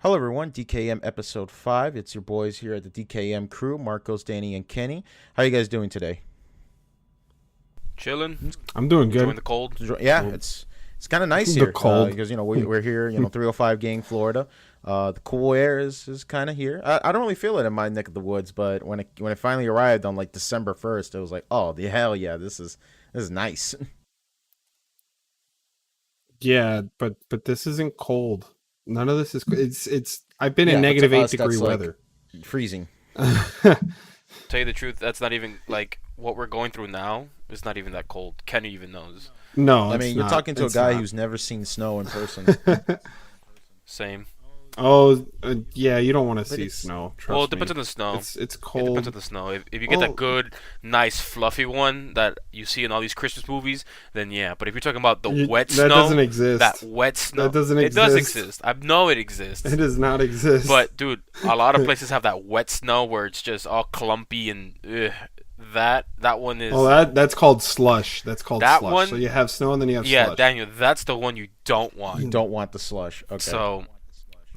Hello, everyone. DKM episode 5. It's your boys here at the DKM Crew, Marcos, Danny, and Kenny. How you guys doing today? Chilling, I'm doing enjoying good. the cold. Yeah, Well, it's kind of nice the here cold. because we're here, 305 gang, Florida. The cool air is kind of here. I don't really feel it in my neck of the woods, but when it finally arrived on like December 1st, it was like, oh, the hell yeah, this is nice. Yeah, but this isn't cold. None of this is. It's. I've been in Yeah, but to negative eight us, degree that's like weather. freezing. Tell you the truth, that's not even like what we're going through now. It's not even that cold. Kenny even knows. No, I it's mean, you're not. talking to a It's guy not. who's never seen snow in person. Same. Oh, yeah. You don't want to But see it's snow. Well, it Trust depends me. on the snow. It's It depends on cold. the snow. If you get that Oh, good, nice, fluffy one that you see in all these Christmas movies, then yeah. But if you're talking about the wet that doesn't snow, that exist. wet snow, That doesn't it does exist. exist. I know it exists. It does not exist. But dude, a lot of places have that wet snow where it's just all clumpy and that one is Oh, that's called slush. That's called that slush. So one. you have snow and then you have Yeah, slush. Daniel, that's the one you don't You want. don't want the slush. Okay. So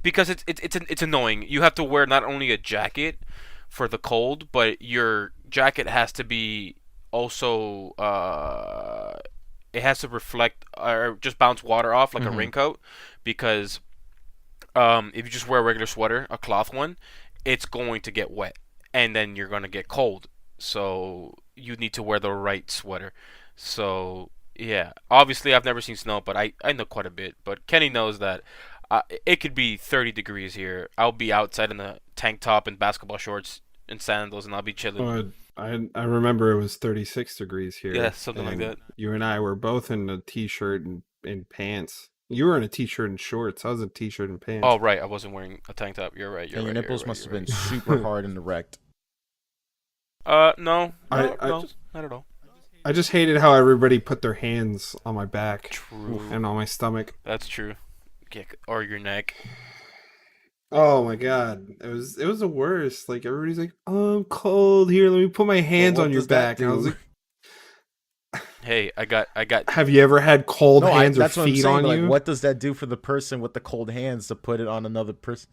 because it's annoying. You have to wear not only a jacket for the cold, but your jacket has to be also it has to reflect or just bounce water off like a Mm-hmm. raincoat because if you just wear a regular sweater, a cloth one, it's going to get wet and then you're going to get cold. So you need to wear the right sweater. So yeah, obviously I've never seen snow, but I know quite a bit. But Kenny knows that it could be 30 degrees here. I'll be outside in a tank top and basketball shorts and sandals, and I'll be chilling. Oh, I remember it was 36 degrees Yeah, here, something like and that. you and I were both in a t-shirt and pants. You were in a t-shirt and shorts. I was in a t-shirt and Oh pants. right, I wasn't wearing a tank top. You're right. You're And your right. You're nipples right. must have You're been right. super hard and erect. No, I, no, I no, not at all. I just hated how everybody put their hands on my back True. and on my stomach. That's true. Yeah, or your neck. Oh my god, it was the worst. Like everybody's like, "Oh, I'm cold. Here, let me put my Well, hands what on your does that back." And I was do? like, Hey, I got. "Have you ever had cold No, hands or that's what I'm feet saying. on But like, you? what does that do for the person with the cold hands to put it on another person?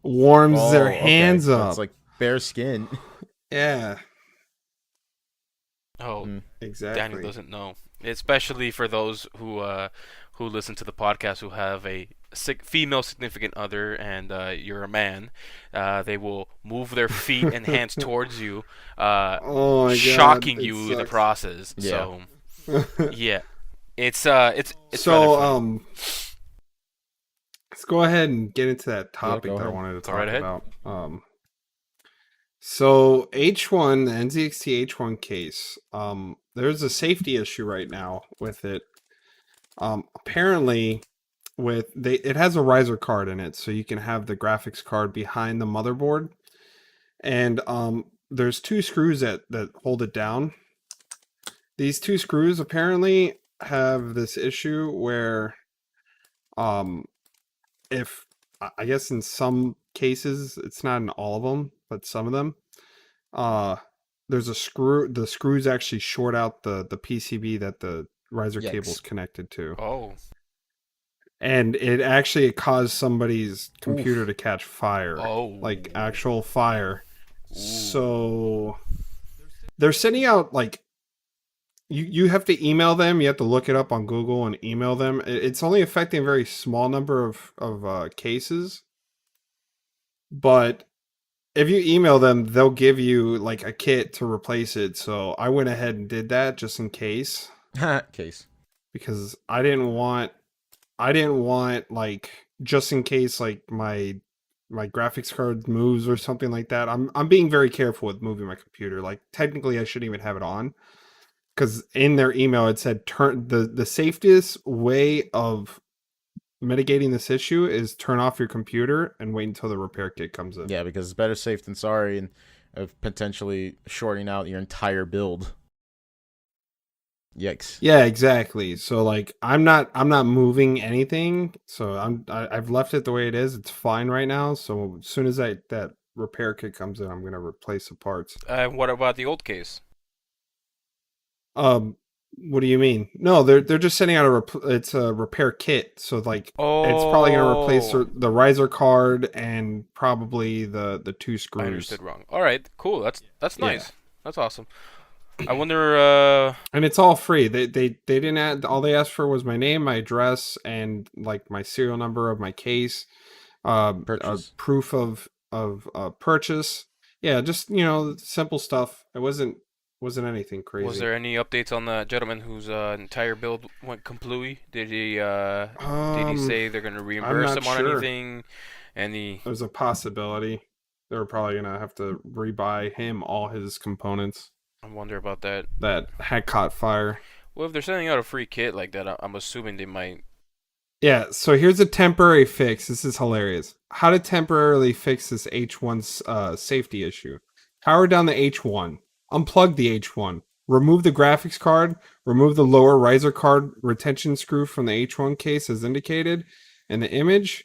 Warms Oh, their okay. hands So it's up." like bare skin. Yeah, Oh, Mm. Daniel exactly. doesn't know. Especially for those who listen to the podcast who have a female significant other and you're a man, they will move their feet and hands towards you, Oh my god, shocking it you in the sucks. process. Yeah. So yeah, it's rather So, funny. let's go ahead and get into that Yeah, topic go that I ahead. wanted to Go right talk ahead. about. So H1, the NZXT H1 case, there's a safety issue right now with it. Apparently, it has a riser card in it, so you can have the graphics card behind the motherboard, and there's two screws that hold it down. These two screws apparently have this issue where, um, if I guess in some cases, it's not in all of them, but some of them, uh, there's a screw. The screws actually short out the PCB that the riser cable is Yikes. connected to, Oh, and it actually caused somebody's computer Oof. to catch fire, oh, like actual fire. ooh. So they're sending out like you have to email them. You have to look it up on Google and email them. It's only affecting a very small number of cases, but if you email them, they'll give you like a kit to replace it. So I went ahead and did that just in case Case. because I didn't want like just in case like my graphics card moves or something like that. I'm being very careful with moving my computer. Like technically I shouldn't even have it on because in their email it said turn the safest way of mitigating this issue is turn off your computer and wait until the repair kit comes in. Yeah, because it's better safe than sorry, and of potentially shorting out your entire build. Yikes. Yeah, exactly. So like I'm not moving anything. So I've left it the way it is. It's fine right now. So as soon as that repair kit comes in, I'm gonna replace the parts. What about the old case? Um What do you mean? No, they're just sending out it's a repair kit. So like it's probably going to replace Oh, the riser card and probably the two I screws. understood wrong. All right, cool. That's Yeah. nice. That's awesome. I wonder. And it's all free. They didn't add, all they asked for was my name, my address, and like my serial number of my case, a Purchase. proof of purchase. Yeah, just simple stuff. It wasn't anything Was crazy. there any updates on the gentleman whose entire build went kaplooey? Did he say they're gonna I'm reimburse not him on sure. anything? Any? There's a possibility they were probably gonna have to rebuy him all his components I wonder about that. that had caught fire. Well, if they're sending out a free kit like that, I'm assuming they might. Yeah, so here's a temporary fix. This is hilarious. How to temporarily fix this H1's safety issue. Power down the H1. Unplug the H1. Remove the graphics card. Remove the lower riser card retention screw from the H1 case as indicated in the image.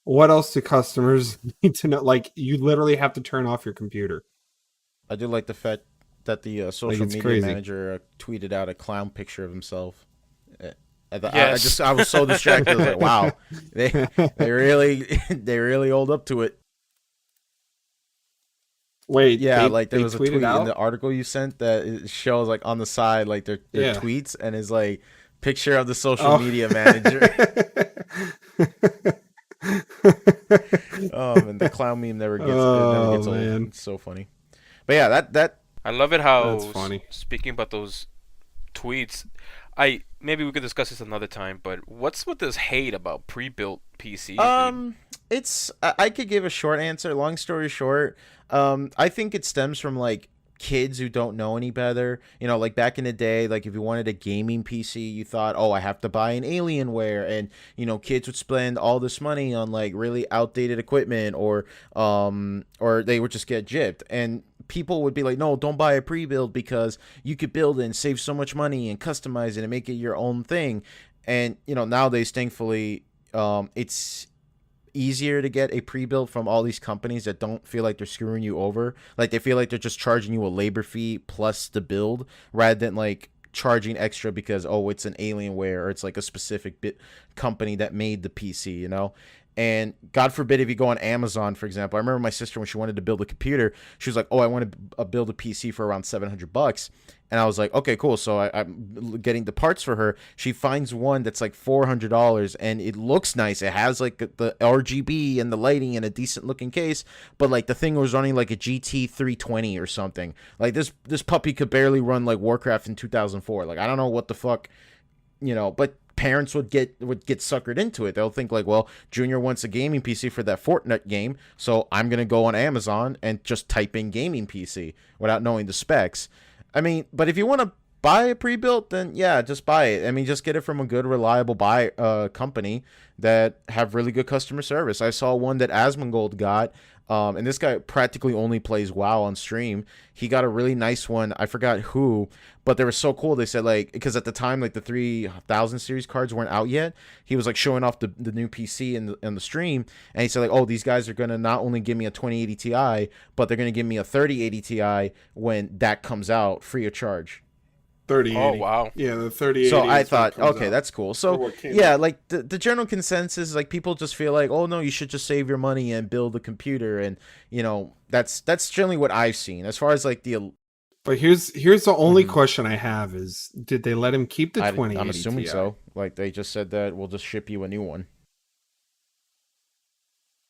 What else do customers need to know? Like, you literally have to turn off your computer. I do like the fact that the Like, social it's media crazy. manager tweeted out a clown picture of himself. Yes. I was so distracted. I was like, wow, they really they really hold up to it. Wait, Yeah, they, like there they was a tweeted tweet in out? the article you sent that it shows like on the side like their Yeah. tweets and is like picture of the social Oh. media manager. And the clown meme never gets Oh, old. man. It's so funny. But yeah, that I love it how That's funny. speaking about those tweets, I maybe we could discuss this another time, but what's with this hate about pre-built PCs, dude? it's I could give a short answer. Long story short, I think it stems from like kids who don't know any better. You know, like back in the day, like if you wanted a gaming PC, you thought, oh, I have to buy an Alienware, and you know, kids would spend all this money on like really outdated equipment, or they would just get gypped, and people would be like, no, don't buy a pre-build because you could build it and save so much money and customize it and make it your own thing. And you know, nowadays, thankfully, it's easier to get a pre-built from all these companies that don't feel like they're screwing you over. Like they feel like they're just charging you a labor fee plus the build rather than like charging extra because oh it's an Alienware or it's like a specific bit company that made the PC, you know. And God forbid if you go on Amazon, for example. I remember my sister when she wanted to build a computer, she was like, "Oh, I want to build a PC for around $700." And I was like, "Okay, cool." So I'm getting the parts for her. She finds one that's like $400, and it looks nice. It has like the RGB and the lighting and a decent looking case, but like the thing was running like a GT 320 or something. Like this puppy could barely run like Warcraft in 2004. Like I don't know what the fuck, you know, but parents would get suckered into it. They'll think like, well, Junior wants a gaming PC for that Fortnite game, so I'm gonna go on Amazon and just type in gaming PC without knowing the specs. I mean, but if you want to buy a pre-built, then yeah, just buy it. I mean, just get it from a good, reliable company that have really good customer service. I saw one that Asmongold got. And this guy practically only plays WoW on stream. He got a really nice one. I forgot who, but they were so cool. They said like because at the time like the 3000 series cards weren't out yet. He was like showing off the new PC in the stream, and he said like, oh, these guys are gonna not only give me a 2080 Ti, but they're gonna give me a 3080 Ti when that comes out free of charge. 3080. Oh wow. Yeah, the 3080. So I is what thought, comes okay, out. that's cool. Or So what came yeah, out. like the general consensus, like people just feel like, oh no, you should just save your money and build a computer, and you know that's generally what I've seen as far as like the. But here's the only Mhm. question I have is, did they let him keep the 2080 I'm assuming Ti? so. Like they just said that we'll just ship you a new one.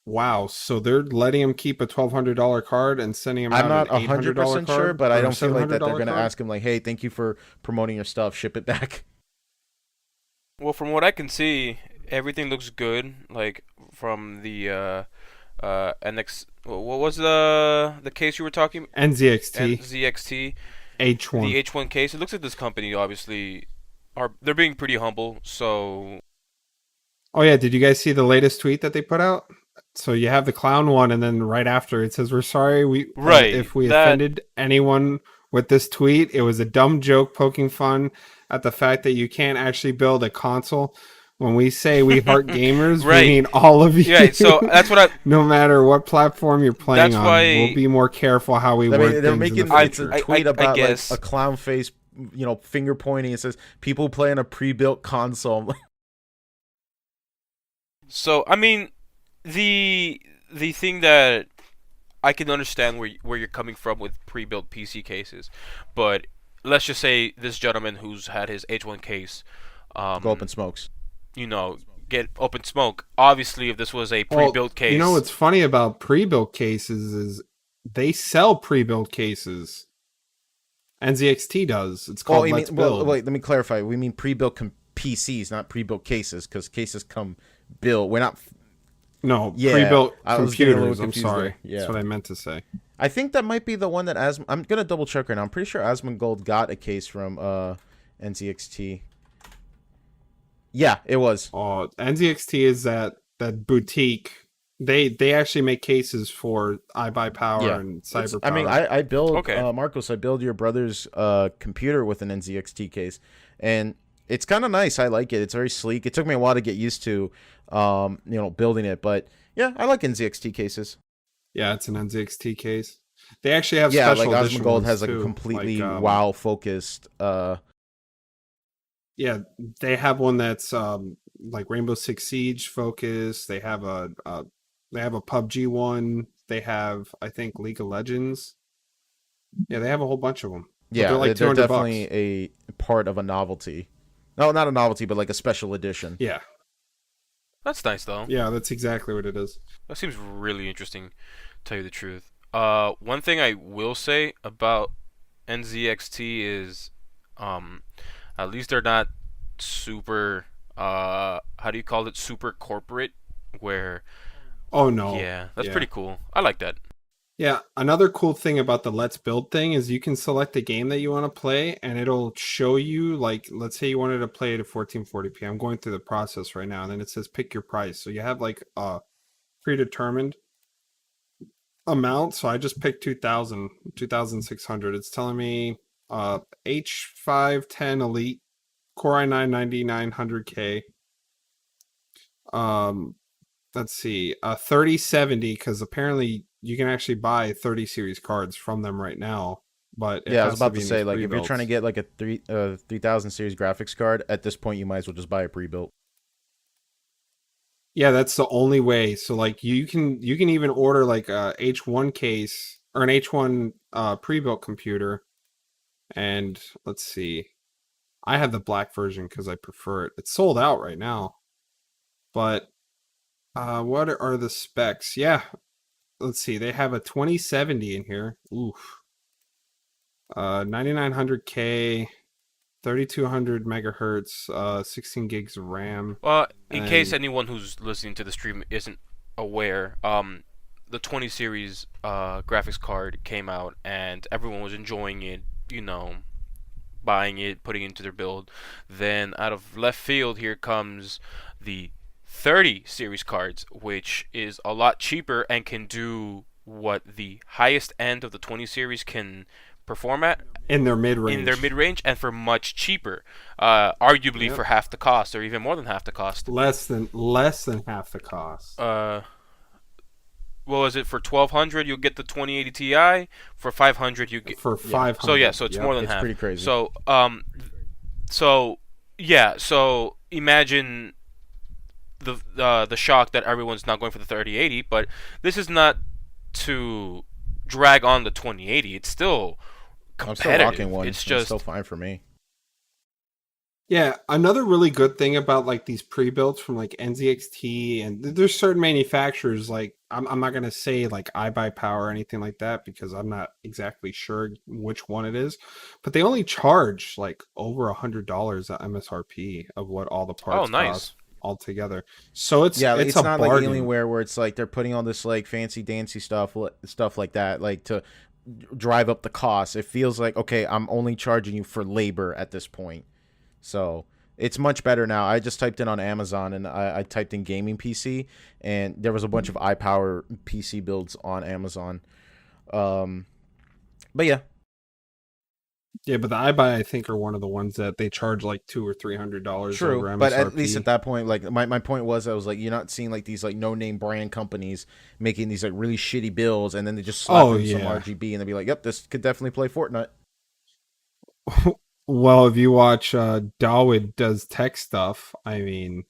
Wow, so they're letting him keep a $1,200 card and sending him I'm out not an $800 100% card, sure, but I or a don't feel like that they're $700 gonna card? ask him like, hey, thank you for promoting your stuff, ship it back. Well, from what I can see, everything looks good. Like from the NX. What was the case you were talking? NZXT NZXT. H1. The H1 case. It looks like this company obviously they're being pretty humble. So Oh yeah, did you guys see the latest tweet that they put out? So you have the clown one, and then right after it says, "We're sorry Right, if we that- offended anyone with this tweet. It was a dumb joke poking fun at the fact that you can't actually build a console. When we say we heart gamers, Right. we mean all of you. yeah. So that's what I. No matter what platform you're playing That's on, why- we'll be more careful how we I wort mean, they're things making in the it's future. a tweet I about like guess. a clown face finger pointing. It says people playing a pre-built console. So I mean, the thing that I can understand where you're coming from with pre-built PC cases, but let's just say this gentleman who's had his H1 case, Go up in um, smokes. you know, get open smoke. Obviously, if this was a Well, pre-built case, what's funny about pre-built cases is they sell pre-built cases. NZXT does. It's Well, called you mean Let's well? Build. Wait, let me clarify. We mean pre-built PCs, not pre-built cases, because cases come built. We're not. No, Yeah, pre-built I was getting a little computers. I'm confused sorry. there. That's Yeah, what I meant to say. I think that might be the one that I'm gonna double check right now. I'm pretty sure Asmongold got a case from NZXT. Yeah, it was. NZXT is that boutique. They actually make cases for iBuyPower Yeah. and I mean, CyberPower. I build okay. Marcos. I build your brother's computer with an NZXT case, and it's kind of nice. I like it. It's very sleek. It took me a while to get used to, building it, but yeah, I like NZXT cases. Yeah, it's an NZXT case. They actually have Yeah, like special edition Osmongold ones has like a too. completely Like WoW focused. yeah, they have one that's like Rainbow Six Siege focused. They have a PUBG one. They have, I think, League of Legends. Yeah, they have a whole bunch of them, but they're Yeah, like they're $200. definitely a part of a novelty. No, not a novelty, but like a special edition. Yeah, That's nice though. yeah, that's exactly what it is. That seems really interesting, to tell you the truth. One thing I will say about NZXT is, um, at least they're not super. How do you call it? Super corporate. Where, Oh no, yeah, that's yeah. pretty cool. I like that. Yeah, another cool thing about the Let's Build thing is you can select a game that you want to play and it'll show you, like, let's say you wanted to play it at 1440p. I'm going through the process right now, and then it says pick your price. So you have like a predetermined amount. So I just picked 2,600. It's telling me H510 Elite Core i9 9900K. Um let's see, 3070, because apparently you can actually buy 30 series cards from them right now, but it Yeah, I was has to about be to in these say, like, if you're trying to pre-builts. get like a 3000 series graphics card, at this point you might as well just buy a pre-built. Yeah, that's the only way. So like you can even order like a H1 case or an H1 pre-built computer, and let's see, I have the black version because I prefer it. It's sold out right now, but what are the specs? Yeah, let's see, they have a 2070 in here. Oof. 9900K, 3200 megahertz, 16 gigs of RAM, Well, in case and anyone who's listening to the stream isn't aware, the 20 series graphics card came out and everyone was enjoying it. You know, buying it, putting it into their build. Then out of left field, here comes the 30 series cards, which is a lot cheaper and can do what the highest end of the 20 series can perform at in their in their mid-range. mid-range and for much cheaper, arguably Yep. for half the cost or even more than half the cost. Less than half the cost. uh what was it? For 1200 you'll get the 2080 Ti. For 500 you get, For Yeah, 500. so yeah, so it's Yep. more than it's half. pretty crazy. So yeah, so imagine the shock that everyone's not going for the 3080, but this is not to drag on the 2080. It's still I'm still rocking competitive. one. It's It's still just, fine for me. Yeah, another really good thing about like these pre-builts from like NZXT, and there's certain manufacturers, like I'm not gonna say like iBuyPower or anything like that because I'm not exactly sure which one it is, but they only charge like over $100 at MSRP of what all the oh, parts nice. cost altogether. So it's Yeah, it's it's a not like bargain. Alienware where it's like they're putting all this like fancy dancy stuff like that, like to drive up the cost. It feels like, okay, I'm only charging you for labor at this point. So it's much better now. I just typed in on Amazon and I typed in gaming PC, and there was a bunch of iPower PC builds on Amazon. Um, but yeah, Yeah, but the iBuy I think are one of the ones that they charge like $200 or $300 over true. But at least MSRP. at that point, like my point was, I was like, you're not seeing like these like no name brand companies making these like really shitty builds, and then they just slap Oh in some yeah. RGB and they'll be like, yep, this could definitely play Fortnite. Well, if you watch Dawood does tech stuff, I mean,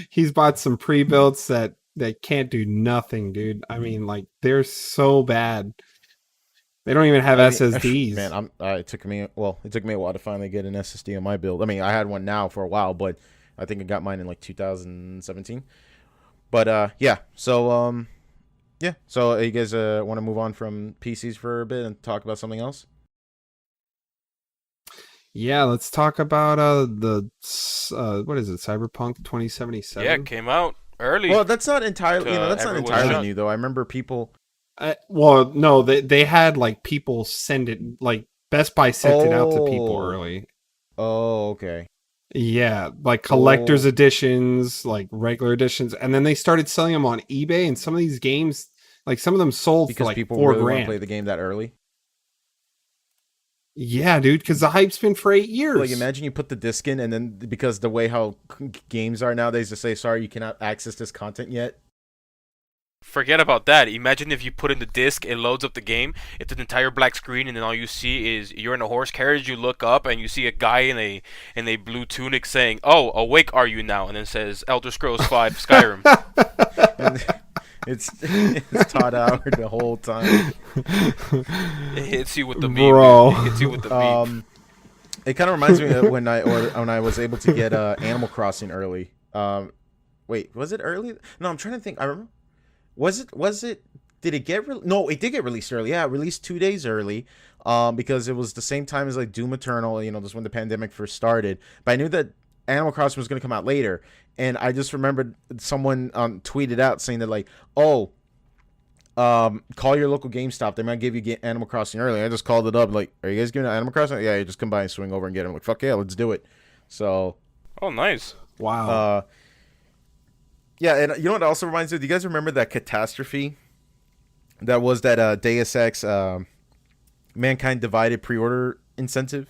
he's bought some pre-builts that can't do nothing, dude. I mean, like they're so bad. They don't even have I mean, man, SSDs. it took me a while to finally get an SSD on my build. I mean, I had one now for a while, but I think I got mine in like 2017. But yeah. So yeah. So you guys want to move on from PCs for a bit and talk about something else? Yeah, let's talk about the what is it, Cyberpunk Yeah, it 2077? came out early Well, that's not entirely, to that's not everyone's entirely Yeah. shock. new though. I remember people. Well, no, they had like people send it, like Best Buy sent it out to people Oh, early. oh, okay. Yeah, like collector's Oh, editions, like regular editions, and then they started selling them on eBay. And some of these games, like some of them sold for because like people four really want to play grand. the game that early. Yeah, dude, because the hype's been for 8 years. Like, imagine you put the disc in, and then because the way how games are nowadays, they say, "Sorry, you cannot access this content yet." Forget about that. Imagine if you put in the disc, it loads up the game. It's an entire black screen, and then all you see is you're in a horse carriage. You look up, and you see a guy in a blue tunic saying, "Oh, awake are you now?" And then it says Elder Scrolls 5 Skyrim. And it's Todd Howard the whole time. It hits you with the meme, Bro. dude. It hits you with the meme. It kind of reminds me of when I was able to get Animal Crossing early. Wait, was it early? No, I'm trying to think. I remember. Was it? Did it get? No, it did get released early. Yeah, it released 2 days early. Because it was the same time as like Doom Eternal. You know, just when the pandemic first started. But I knew that Animal Crossing was going to come out later, and I just remembered someone tweeted out saying that like, oh, call your local GameStop. They might give you Animal Crossing early. I just called it up. Like, are you guys giving out Animal Crossing? Yeah, you just come by and swing over and get them. Like, fuck yeah, let's do it. So, Oh, nice. Wow. yeah, and you know what also reminds me? Do you guys remember that catastrophe? That was that Deus Ex Mankind Divided pre-order incentive.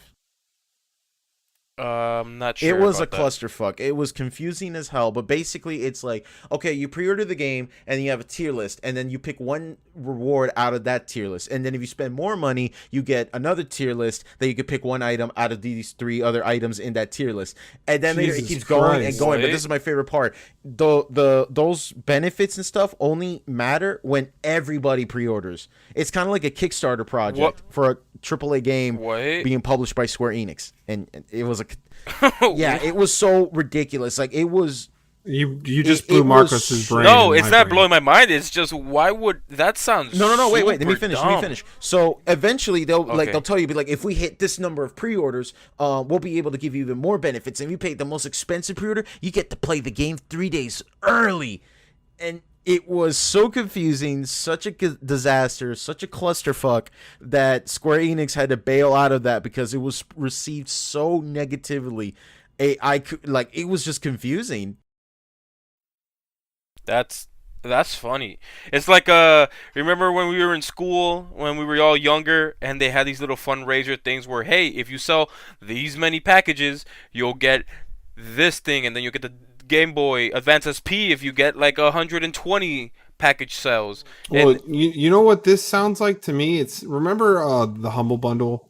Not It sure was a about that. clusterfuck. It was confusing as hell, but basically it's like, okay, you pre-order the game and you have a tier list, and then you pick one reward out of that tier list. And then if you spend more money, you get another tier list that you could pick one item out of these three other items in that tier list. And then later it Jesus keeps going and Christ. going, but Wait. this is my favorite part. Those benefits and stuff only matter when everybody pre-orders. It's kind of like a Kickstarter project What? for a AAA game Wait. being published by Square Enix. And it was a yeah, it was so ridiculous. Like it was. You just it blew was Marcus's so- brain. No, in it's my not brain. blowing my mind. It's just why would that sound? No. Wait. Let me super finish. dumb. So eventually they'll Okay. they'll tell you, be like, if we hit this number of pre-orders, we'll be able to give you even more benefits. And if you pay the most expensive pre-order, you get to play the game 3 days early. And it was so confusing, such a disaster, such a clusterfuck that Square Enix had to bail out of that because it was received so negatively. I could like it was just confusing. That's that's funny. It's like remember when we were in school when we were all younger and they had these little fundraiser things where hey, if you sell these many packages, you'll get this thing and then you'll get the Game Boy Advance SP if you get like 120 package sales. Well, And you know what this sounds like to me? It's remember the Humble Bundle,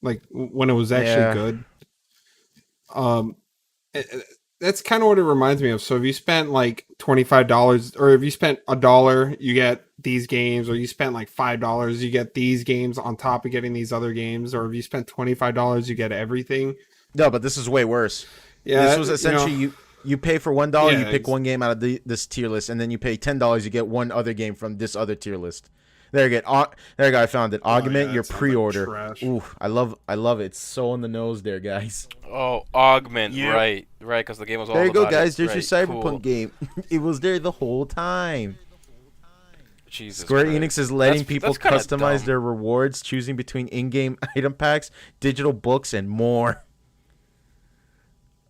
like when it was actually Yeah. good. Um, that's kind of what it reminds me of. So if you spent like $25, or if you spent $1, you get these games, or you spent like $5, you get these games on top of getting these other games, or if you spent $25, you get everything. No, but this is way worse. Yeah, This was essentially you pay for $1, you Yeah, pick one game out of this tier list, and then you pay $10, you get one other game from this other tier list. There you go. There you go. I found it. Augment yeah, your it sounds like pre-order. trash. Ooh, I love it. It's so on the nose there, guys. oh, augment, Yep. right, because the game was all There you go, about guys. it. There's your Right, Cyberpunk cool. game. It was there the whole time. Jesus Square Christ. Enix is letting people that's kinda customize dumb. their rewards, choosing between in-game item packs, digital books, and more.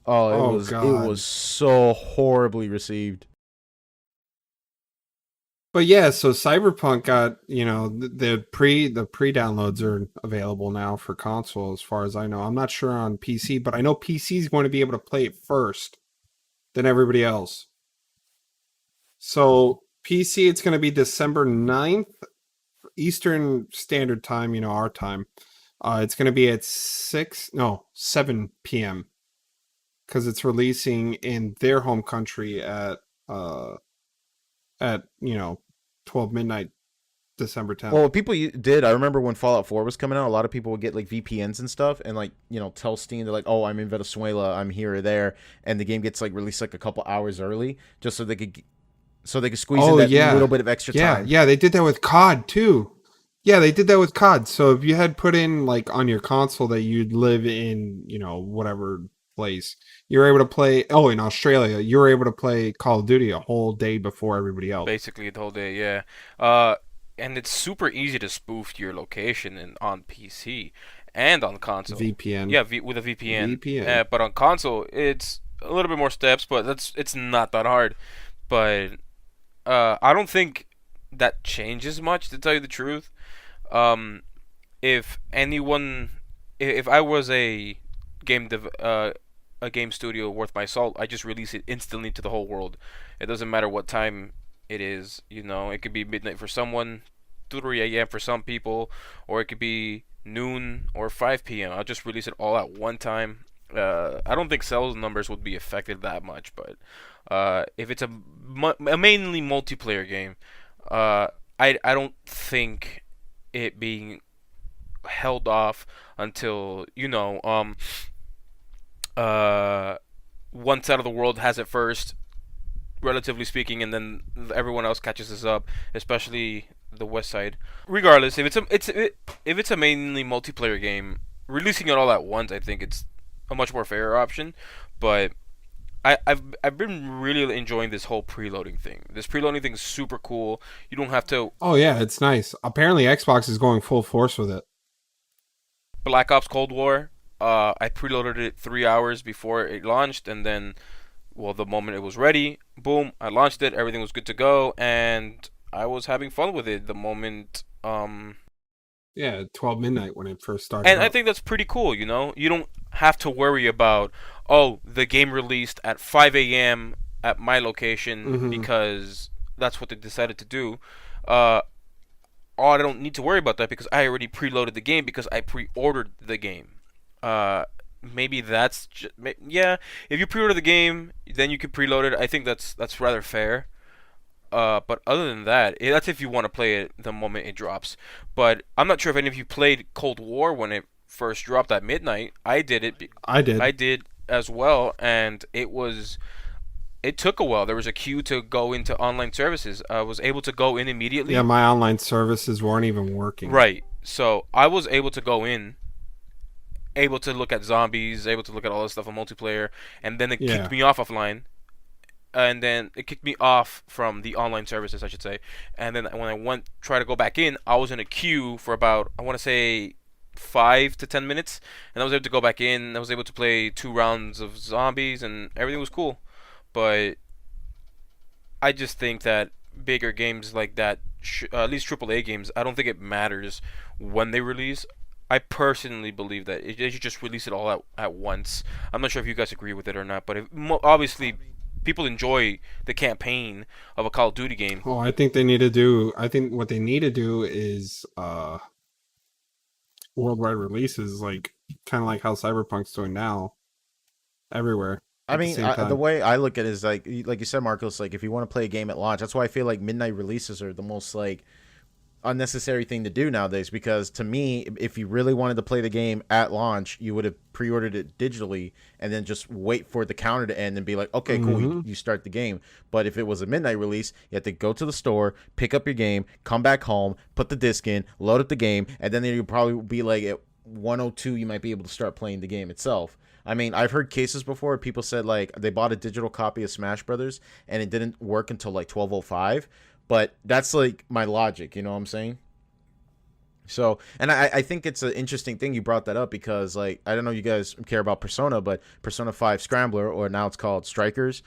Oh, Oh, it God. was so horribly received. But yeah, so Cyberpunk got, the pre downloads are available now for console as far as I know. I'm not sure on PC, but I know PC is going to be able to play it first than everybody else. So PC, it's going to be December 9th Eastern Standard Time, our time. It's going to be at 7 p.m. because it's releasing in their home country uh at 12 midnight December 10th. Well, what people did, I remember when Fallout 4 was coming out, a lot of people would get like VPNs and stuff and like, tell Steam, they're like, oh, I'm in Venezuela, I'm here or there. And the game gets like released like a couple hours early just so they could squeeze in that little bit of extra time. Yeah, they did that with COD too. Yeah, they did that with COD. So if you had put in like on your console that you'd live in, whatever place, you're able to play. Oh, in Australia, you were able to play Call of Duty a whole day before everybody else. Basically the whole day, yeah. And it's super easy to spoof your location on PC and on console. VPN. Yeah, with a VPN. But on console, it's a little bit more steps, but it's not that hard. But I don't think that changes much, to tell you the truth. If I was a a game studio worth my salt, I just release it instantly to the whole world. It doesn't matter what time it is. It could be midnight for someone, 3 a.m. for some people, or it could be noon or 5 p.m. I'll just release it all at one time. I don't think sales numbers would be affected that much, but if it's a mainly multiplayer game, I don't think it being held off until one side of the world has it first, relatively speaking, and then everyone else catches us up, especially the west side. Regardless, if it's a mainly multiplayer game, releasing it all at once, I think it's a much more fair option. But I've been really enjoying this whole preloading thing. This preloading thing is super cool. You don't have to. Oh yeah, it's nice. Apparently, Xbox is going full force with it. Black Ops Cold War. I preloaded it 3 hours before it launched, and then, well, the moment it was ready, boom, I launched it. Everything was good to go, and I was having fun with it the moment. Yeah, 12 midnight when it first started. And I think that's pretty cool. You don't have to worry about, oh, the game released at 5 a.m. at my location because that's what they decided to do. I don't need to worry about that because I already preloaded the game because I pre-ordered the game. Maybe that's yeah. If you pre-order the game, then you can preload it. I think that's rather fair. But other than that, that's if you want to play it the moment it drops. But I'm not sure if any of you played Cold War when it first dropped at midnight. I did it. I did as well, and it took a while. There was a queue to go into online services. I was able to go in immediately. Yeah, my online services weren't even working. Right. So I was able to go in, able to look at zombies, able to look at all this stuff on multiplayer, and then it kicked me off offline. And then it kicked me off from the online services, I should say. And then when I try to go back in, I was in a queue for about, I want to say, 5 to 10 minutes. And I was able to go back in. I was able to play 2 rounds of zombies, and everything was cool. But I just think that bigger games like that, at least AAA games, I don't think it matters when they release. I personally believe that they should just release it all at once. I'm not sure if you guys agree with it or not, but obviously people enjoy the campaign of a Call of Duty game. Oh, I think what they need to do is worldwide releases, like kind of like how Cyberpunk's doing now, everywhere. I mean, the way I look at it is like you said, Marcos. Like, if you want to play a game at launch, that's why I feel like midnight releases are the most like unnecessary thing to do nowadays. Because to me, if you really wanted to play the game at launch, you would have pre-ordered it digitally and then just wait for the counter to end and be like, okay, cool, you start the game. But if it was a midnight release, you have to go to the store, pick up your game, come back home, put the disc in, load up the game, and then you'll probably be like at 1:02, you might be able to start playing the game itself. I mean, I've heard cases before. People said like they bought a digital copy of Smash Brothers and it didn't work until like 12:05. But that's like my logic, you know what I'm saying? So, and I think it's an interesting thing you brought that up because, like, I don't know if you guys care about Persona, but Persona 5 Scrambler, or now it's called Strikers,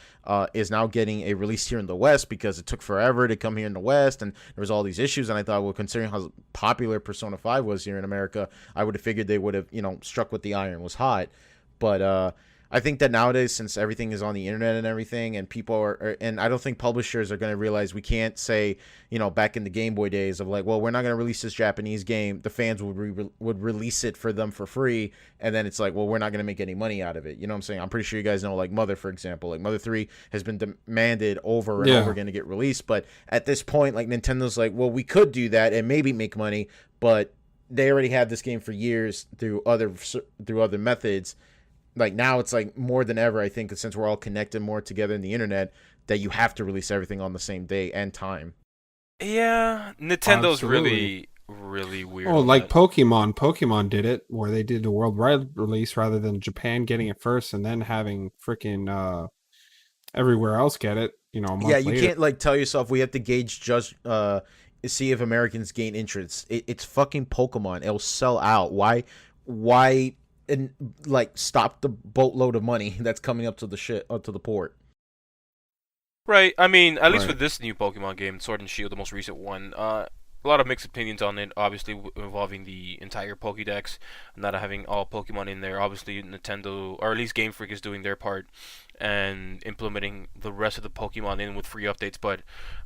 is now getting a release here in the West because it took forever to come here in the West, and there was all these issues, and I thought, well, considering how popular Persona 5 was here in America, I would have figured they would have, struck with the iron was hot. But I think that nowadays, since everything is on the internet and everything, and people and I don't think publishers are going to realize we can't say, back in the Game Boy days of like, well, we're not going to release this Japanese game. The fans would release it for them for free, and then it's like, well, we're not going to make any money out of it. You know what I'm saying? I'm pretty sure you guys know, like Mother, for example, like Mother 3 has been demanded over and over again to get released, but at this point, like Nintendo's like, well, we could do that and maybe make money, but they already had this game for years through other methods. Like now it's like more than ever, I think, since we're all connected more together in the internet, that you have to release everything on the same day and time. Yeah, Nintendo's Absolutely. really weird. Oh, on like that. Pokemon did it, where they did the worldwide release rather than Japan getting it first and then having freaking everywhere else get it. A month Yeah, you later. can't like tell yourself we have to gauge just see if Americans gain interest. It's fucking Pokemon. It'll sell out. Why and like stop the boatload of money that's coming up to the port. Right. I mean, at least Right. with this new Pokemon game, Sword and Shield, the most recent one, a lot of mixed opinions on it. Obviously, involving the entire Pokédex, not having all Pokemon in there. Obviously, Nintendo, or at least Game Freak, is doing their part and implementing the rest of the Pokemon in with free updates. But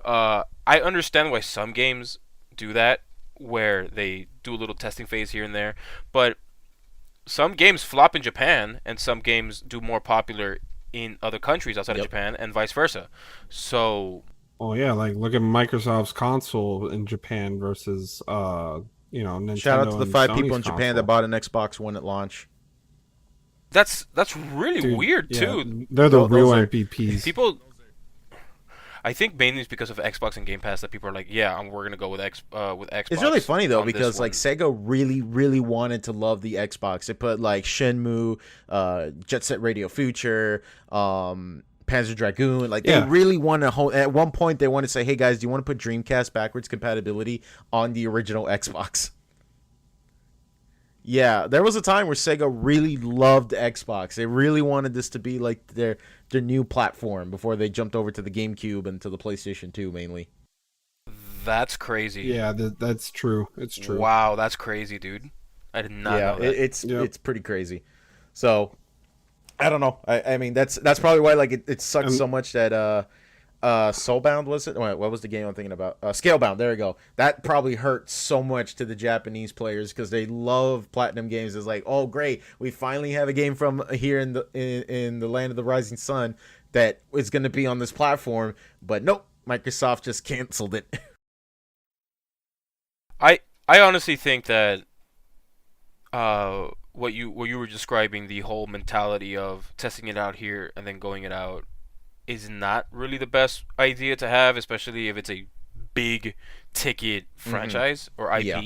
I understand why some games do that, where they do a little testing phase here and there. But some games flop in Japan, and some games do more popular in other countries outside of Yep. Japan, and vice versa. So, Oh yeah, like look at Microsoft's console in Japan versus Nintendo Shout out to the and 5 people Sony's in Japan that console. bought an Xbox One at launch. that's really Dude, weird yeah, too. they're the Those real are- MVPs. People, I think mainly it's because of Xbox and Game Pass that people are like, yeah, we're gonna go with Xbox. It's really funny though on this because like one. Sega really, really wanted to love the Xbox. They put like Shenmue, Jet Set Radio Future, Panzer Dragoon. Like they Yeah. really want to. At one point, they want to say, "Hey guys, do you want to put Dreamcast backwards compatibility on the original Xbox?" Yeah, there was a time where Sega really loved Xbox. They really wanted this to be like their new platform before they jumped over to the GameCube and to the PlayStation 2 mainly. That's crazy. Yeah, that's true. It's true. Wow, that's crazy, dude. I did not Yeah, know that. it's Yep. it's pretty crazy. So I don't know. I mean that's probably why like it sucks so much that Soulbound was it? Wait, what was the game I'm thinking about? Scalebound. There we go. That probably hurt so much to the Japanese players because they love Platinum Games. It's like, oh great, we finally have a game from here in the land of the rising sun that is going to be on this platform. But nope, Microsoft just canceled it. I honestly think that what you were describing, the whole mentality of testing it out here and then going it out, is not really the best idea to have, especially if it's a big ticket franchise or IP. Yeah.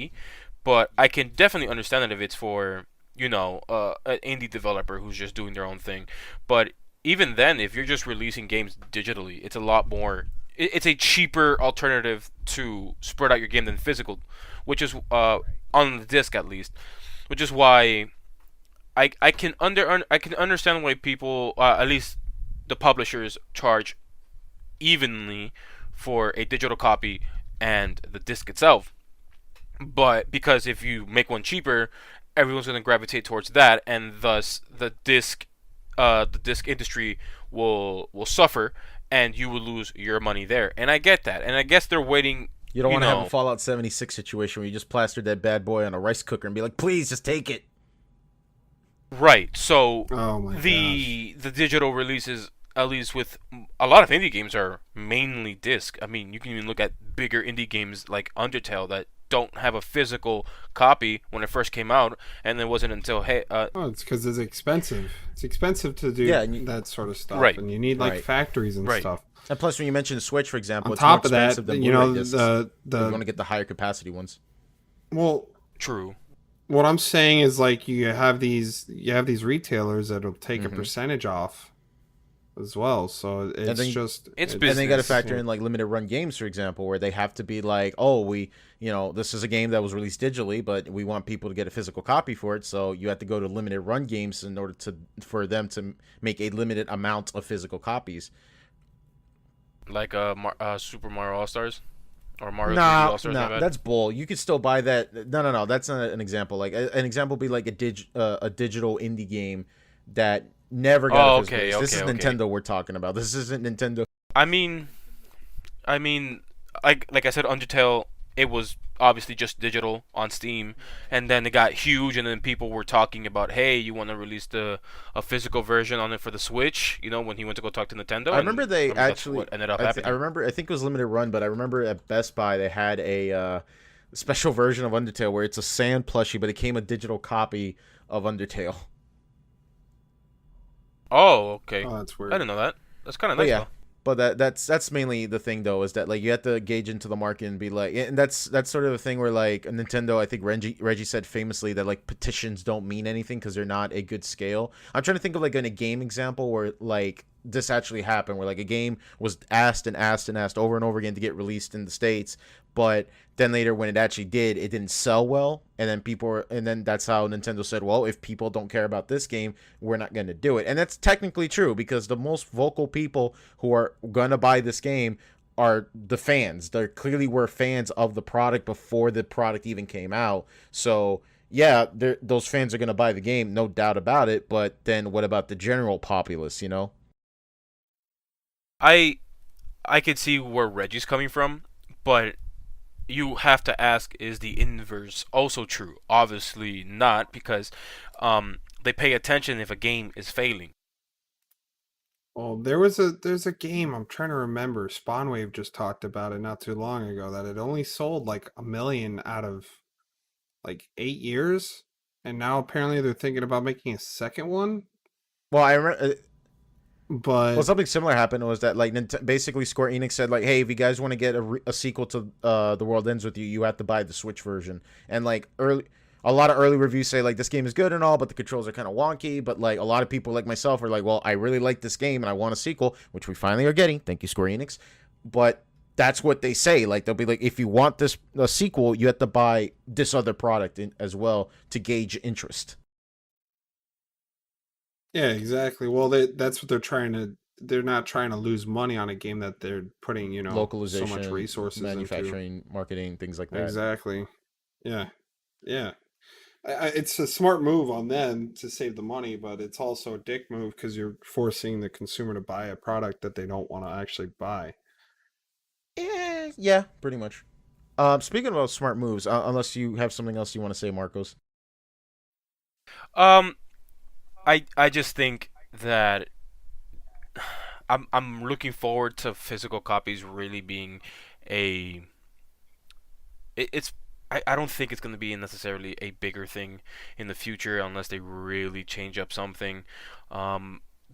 But I can definitely understand that if it's for an indie developer who's just doing their own thing. But even then, if you're just releasing games digitally, it's a lot more. It's a cheaper alternative to spread out your game than physical, which is on the disc at least, which is why I can understand why people, at least the publishers, charge evenly for a digital copy and the disc itself. But because if you make one cheaper, everyone's going to gravitate towards that, and thus the disc industry will suffer, and you will lose your money there. And I get that, and I guess they're waiting. You don't want to have know, a Fallout 76 situation where you just plastered that bad boy on a rice cooker and be like, please just take it. right? So Oh my the digital releases, at least with a lot of indie games, are mainly disc. I mean, you can even look at bigger indie games like Undertale that don't have a physical copy when it first came out, and it wasn't until Oh, it's because it's expensive. It's expensive to do Yeah, and that sort of stuff, Right. and you need like Right. factories and Right. stuff. And plus, when you mention Switch, for example, On it's top more of that, expensive than you Blu-ray know discs. the If you want to get the higher capacity ones. well, true. what I'm saying is like you have these retailers that'll take a percentage off as well. So it's then- just It's And then you got to business, factor in like limited run games, for example, where they have to be like, oh, this is a game that was released digitally, but we want people to get a physical copy for it. So you have to go to limited run games in order for them to make a limited amount of physical copies. like Super Mario All Stars or Mario 3D All Stars. my bad. That's bull. You could still buy that. No, that's not an example. Like an example would be like a digital indie game that Never got a Oh, physical okay, release. This okay, is okay. Nintendo we're talking about. This isn't Nintendo. I mean, I mean, like I said, Undertale, it was obviously just digital on Steam, and then it got huge, and then people were talking about, hey, you want to release a physical version on it for the Switch? You know, when he went to go talk to I Nintendo, remember and they that's actually. what ended up I happening. remember. I think it was limited run, but I remember at Best Buy they had a special version of Undertale where it's a sand plushie, but it came a digital copy of Undertale. Oh, okay. Oh, that's I weird. didn't know that. That's kind of But nice yeah, though. but that's mainly the thing though, is that like you have to gauge into the market and be like, and that's sort of a thing where like Nintendo, I think Reggie said famously that like petitions don't mean anything because they're not a good scale. I'm trying to think of like in a game example where like this actually happened, where like a game was asked and asked and asked over and over again to get released in the States, but then later when it actually did, it didn't sell well, and then and then that's how Nintendo said, well, if people don't care about this game, we're not going to do it. And that's technically true because the most vocal people who are going to buy this game are the fans. They clearly were fans of the product before the product even came out. So yeah, those fans are going to buy the game, no doubt about it. But then what about the general populace, you know? I I could see where Reggie's coming from, but you have to ask, is the inverse also true? Obviously not, because they pay attention if a game is failing. Well, there's a game I'm trying to remember. Spawnwave just talked about it not too long ago that it only sold like 1 million out of like 8 years, and now apparently they're thinking about making a second one. Well, I remember. Well, But something similar happened was that like basically Square Enix said like, hey, if you guys want to get a sequel to The World Ends with You, you have to buy the Switch version. And like a lot of early reviews say like this game is good and all, but the controls are kind of wonky. But like a lot of people like myself are like, well, I really like this game and I want a sequel, which we finally are getting. Thank you, Square Enix. But that's what they say. Like they'll be like, if you want this a sequel, you have to buy this other product as well to gauge interest. yeah, exactly. Well, that's what they're trying to. They're not trying to lose money on a game that they're putting, so much Localization, resources into. manufacturing, marketing, things like that. Exactly. Yeah. Yeah. It's a smart move on them to save the money, but it's also a dick move because you're forcing the consumer to buy a product that they don't want to actually buy. Yeah, pretty much. Speaking about smart moves, unless you have something else you want to say, Marcos. Um, I just think that I'm looking forward to physical copies really being a it's I don't think it's going to be necessarily a bigger thing in the future unless they really change up something.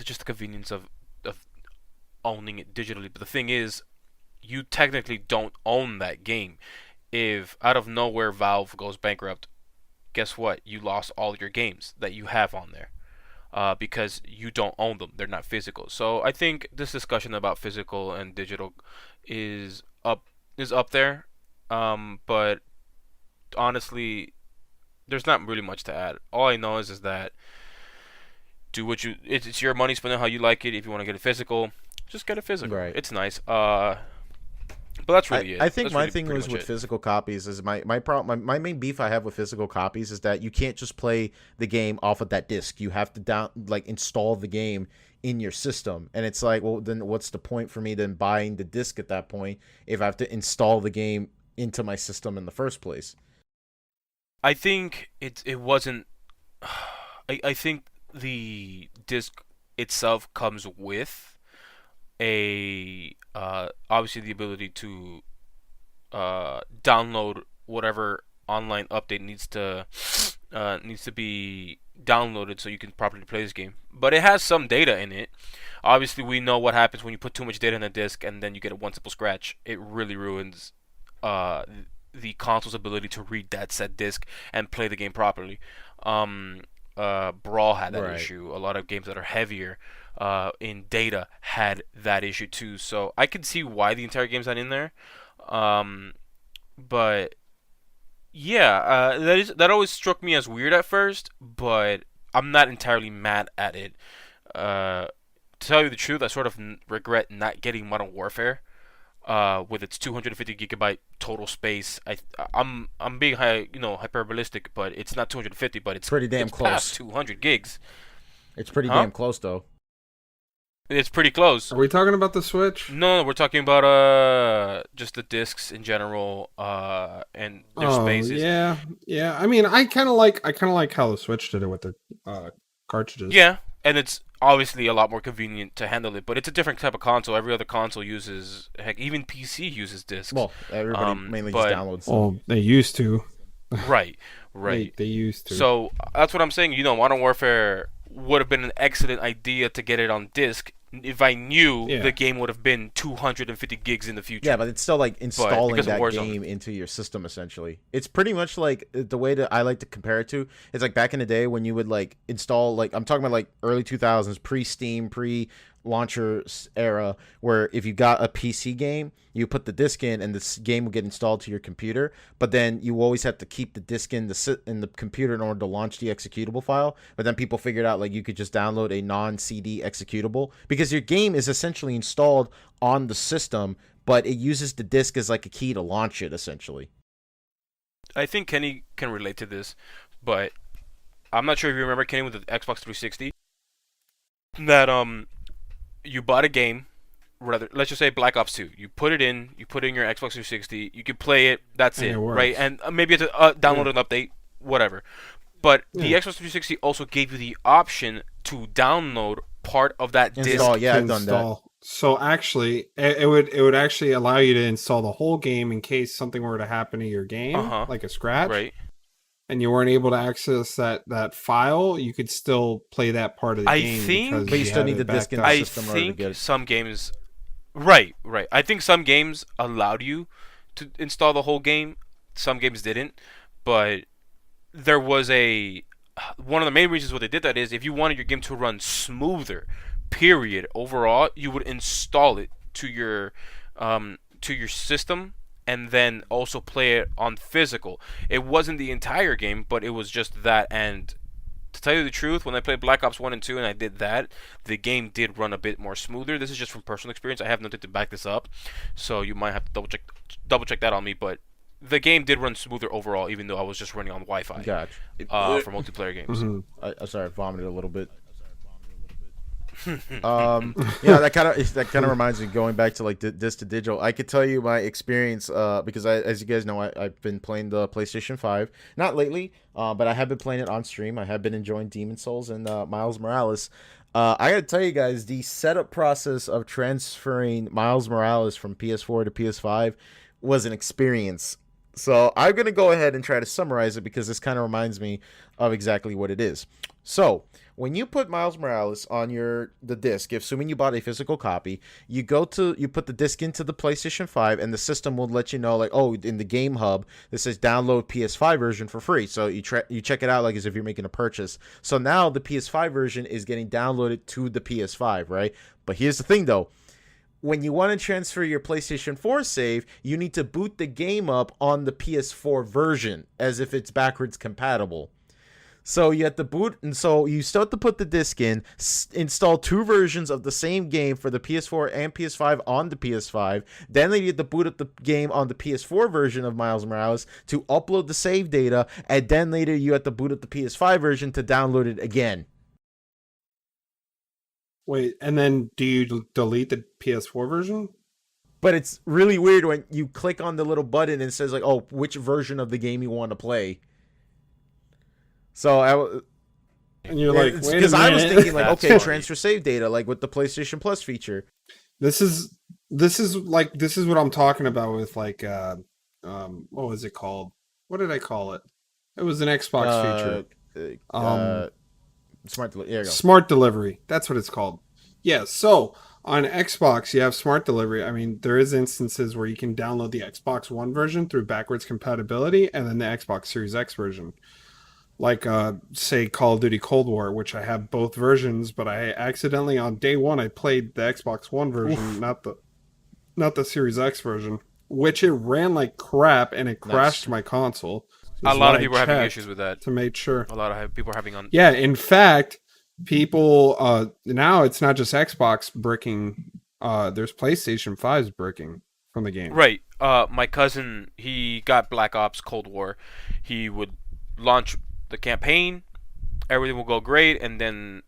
Just the convenience of owning it digitally. But the thing is, you technically don't own that game. If out of nowhere Valve goes bankrupt, guess what? You lost all your games that you have on there. Because you don't own them. They're not physical. So I think this discussion about physical and digital is up there. But honestly, there's not really much to add. All I know is that do what you it's your money, spend it how you like it. If you want to get it physical, just get it physical. Right. It's nice. But that's really it. I think That's my really thing pretty was much with it. physical copies is my problem my main beef I have with physical copies is that you can't just play the game off of that disc. You have to install the game in your system. And it's like, well, then what's the point for me then buying the disc at that point if I have to install the game into my system in the first place? I think it wasn't. I think the disc itself comes with a obviously the ability to download whatever online update needs to be downloaded so you can properly play this game. But it has some data in it. Obviously, we know what happens when you put too much data in a disc and then you get a one simple scratch. It really ruins uh, the console's ability to read that said disc and play the game properly. Brawl had that Right. issue. A lot of games that are heavier in data had that issue too. So I can see why the entire game's not in there. Um, but yeah, that always struck me as weird at first, but I'm not entirely mad at it. To tell you the truth, I sort of regret not getting Modern Warfare. With its 250 gigabyte total space, I'm being hyperbolistic, but it's not 250, but Pretty damn it's past close. 200 gigs. It's pretty Huh? damn close though. It's pretty close. Are we talking about the Switch? No, we're talking about just the discs in general, and their Oh spaces. yeah, yeah. I mean, I kind of like how the Switch did it with the cartridges. Yeah, and it's obviously a lot more convenient to handle it, but it's a different type of console. Every other console uses, heck, even PC uses discs. Well, everybody mainly just But downloads them. Oh, they used to. right, They, right. they used to. So that's what I'm saying. Modern Warfare would have been an excellent idea to get it on disc if I knew Yeah. the game would have been 250 gigs in the future. Yeah, but it's still like installing because of that Warzone. game into your system essentially. It's pretty much like the way that I like to compare it to. It's like back in the day when you would like install, like I'm talking about like early 2000s, pre-Steam, pre-launcher era, where if you got a PC game, you put the disc in and this game would get installed to your computer. But then you always have to keep the disc in the computer in order to launch the executable file. But then people figured out like you could just download a non-CD executable because your game is essentially installed on the system, but it uses the disc as like a key to launch it essentially. I think Kenny can relate to this, but I'm not sure if you remember Kenny with the Xbox 360. That you bought a game, rather let's just say Black Ops 2. You put it in your Xbox 360. You could play it. That's And it, it works. right? And maybe you have to download an update, whatever. But the Yeah. Xbox 360 also gave you the option to download part of that disc. Install, yeah, to I've done that. So actually, it would actually allow you to install the whole game in case something were to happen to your game, Uh-huh. like a scratch, Right. and you weren't able to access that file. You could still play that part of the I game. think- because But you still had need it the disc backed in up. the I system in order to think get it. some games, right. I think some games allowed you to install the whole game. Some games didn't, but there was one of the main reasons why they did that is if you wanted your game to run smoother, period, overall, you would install it to your system and then also play it on physical. It wasn't the entire game, but it was just that. And to tell you the truth, when I played Black Ops 1 and 2 and I did that, the game did run a bit more smoother. This is just from personal experience. I have nothing to back this up, so you might have to double check that on me, but the game did run smoother overall, even though I was just running on Wi-Fi Gotcha. for multiplayer games. Mhm. I'm sorry, I vomited a little bit. Yeah, that kind of reminds me, going back to like disc to digital. I could tell you my experience because as you guys know, I've been playing the PlayStation 5, not lately, but I have been playing it on stream. I have been enjoying Demon Souls and Miles Morales. I gotta tell you guys, the setup process of transferring Miles Morales from PS4 to PS5 was an experience. So I'm gonna go ahead and try to summarize it because this kind of reminds me of exactly what it is. So when you put Miles Morales on the disc, assuming you bought a physical copy, you put the disc into the PlayStation 5, and the system will let you know, like, oh, in the game hub, this says download PS5 version for free. So you check it out like as if you're making a purchase. So now the PS5 version is getting downloaded to the PS5, right? But here's the thing though. When you want to transfer your PlayStation 4 save, you need to boot the game up on the PS4 version as if it's backwards compatible. So you have to boot, and so you still have to put the disc in, install two versions of the same game for the PS4 and PS5 on the PS5. Then you have to boot up the game on the PS4 version of Miles Morales to upload the save data, and then later you have to boot up the PS5 version to download it again. Wait, and then do you delete the PS4 version? But it's really weird when you click on the little button and it says like, oh, which version of the game you want to play. So And you're like, wait a because I was minute. thinking like, That's okay, funny. transfer save data like with the PlayStation Plus feature. This is what I'm talking about with like what was it called? What did I call it? It was an Xbox feature. Smart delivery. There you go. Smart delivery. That's what it's called. Yeah, so on Xbox you have smart delivery. I mean, there is instances where you can download the Xbox One version through backwards compatibility and then the Xbox Series X version. Like say Call of Duty Cold War, which I have both versions, but I accidentally on day one I played the Xbox One version, not the Series X version, which it ran like crap and it crashed my console. A lot of people are having issues with that. To make sure. A lot of people are having on. Yeah, in fact, people now it's not just Xbox bricking. There's PlayStation 5s bricking from the game. Right. My cousin, he got Black Ops Cold War. He would launch the campaign, everything will go great, and then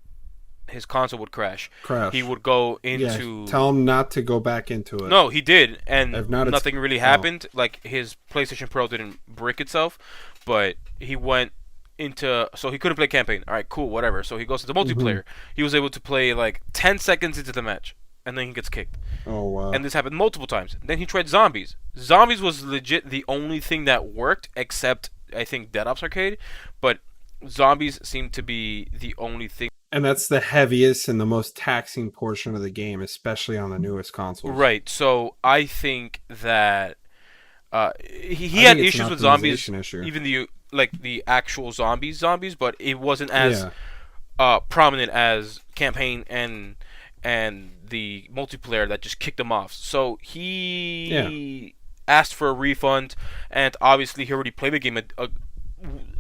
his console would crash. He Crash. would go Yeah, into tell him not to go back into it. no, he did, and If not, it's nothing really oh. happened. Like his PlayStation Pro didn't brick itself, but he went into so he couldn't play campaign. All right, cool, whatever. So he goes to the Mm-hmm. multiplayer. He was able to play like 10 seconds into the match, and then he gets kicked. Oh wow. And this happened multiple times. Then he tried zombies. Zombies was legit the only thing that worked, except I think Dead Ops Arcade, but zombies seemed to be the only thing. And that's the heaviest and the most taxing portion of the game, especially on the newest consoles. Right. So I think that he I had think it's an issues with zombies, optimization issue. even the actual zombies, but it wasn't as Yeah. prominent as campaign and the multiplayer that just kicked him off. So he asked for a refund, and obviously he already played the game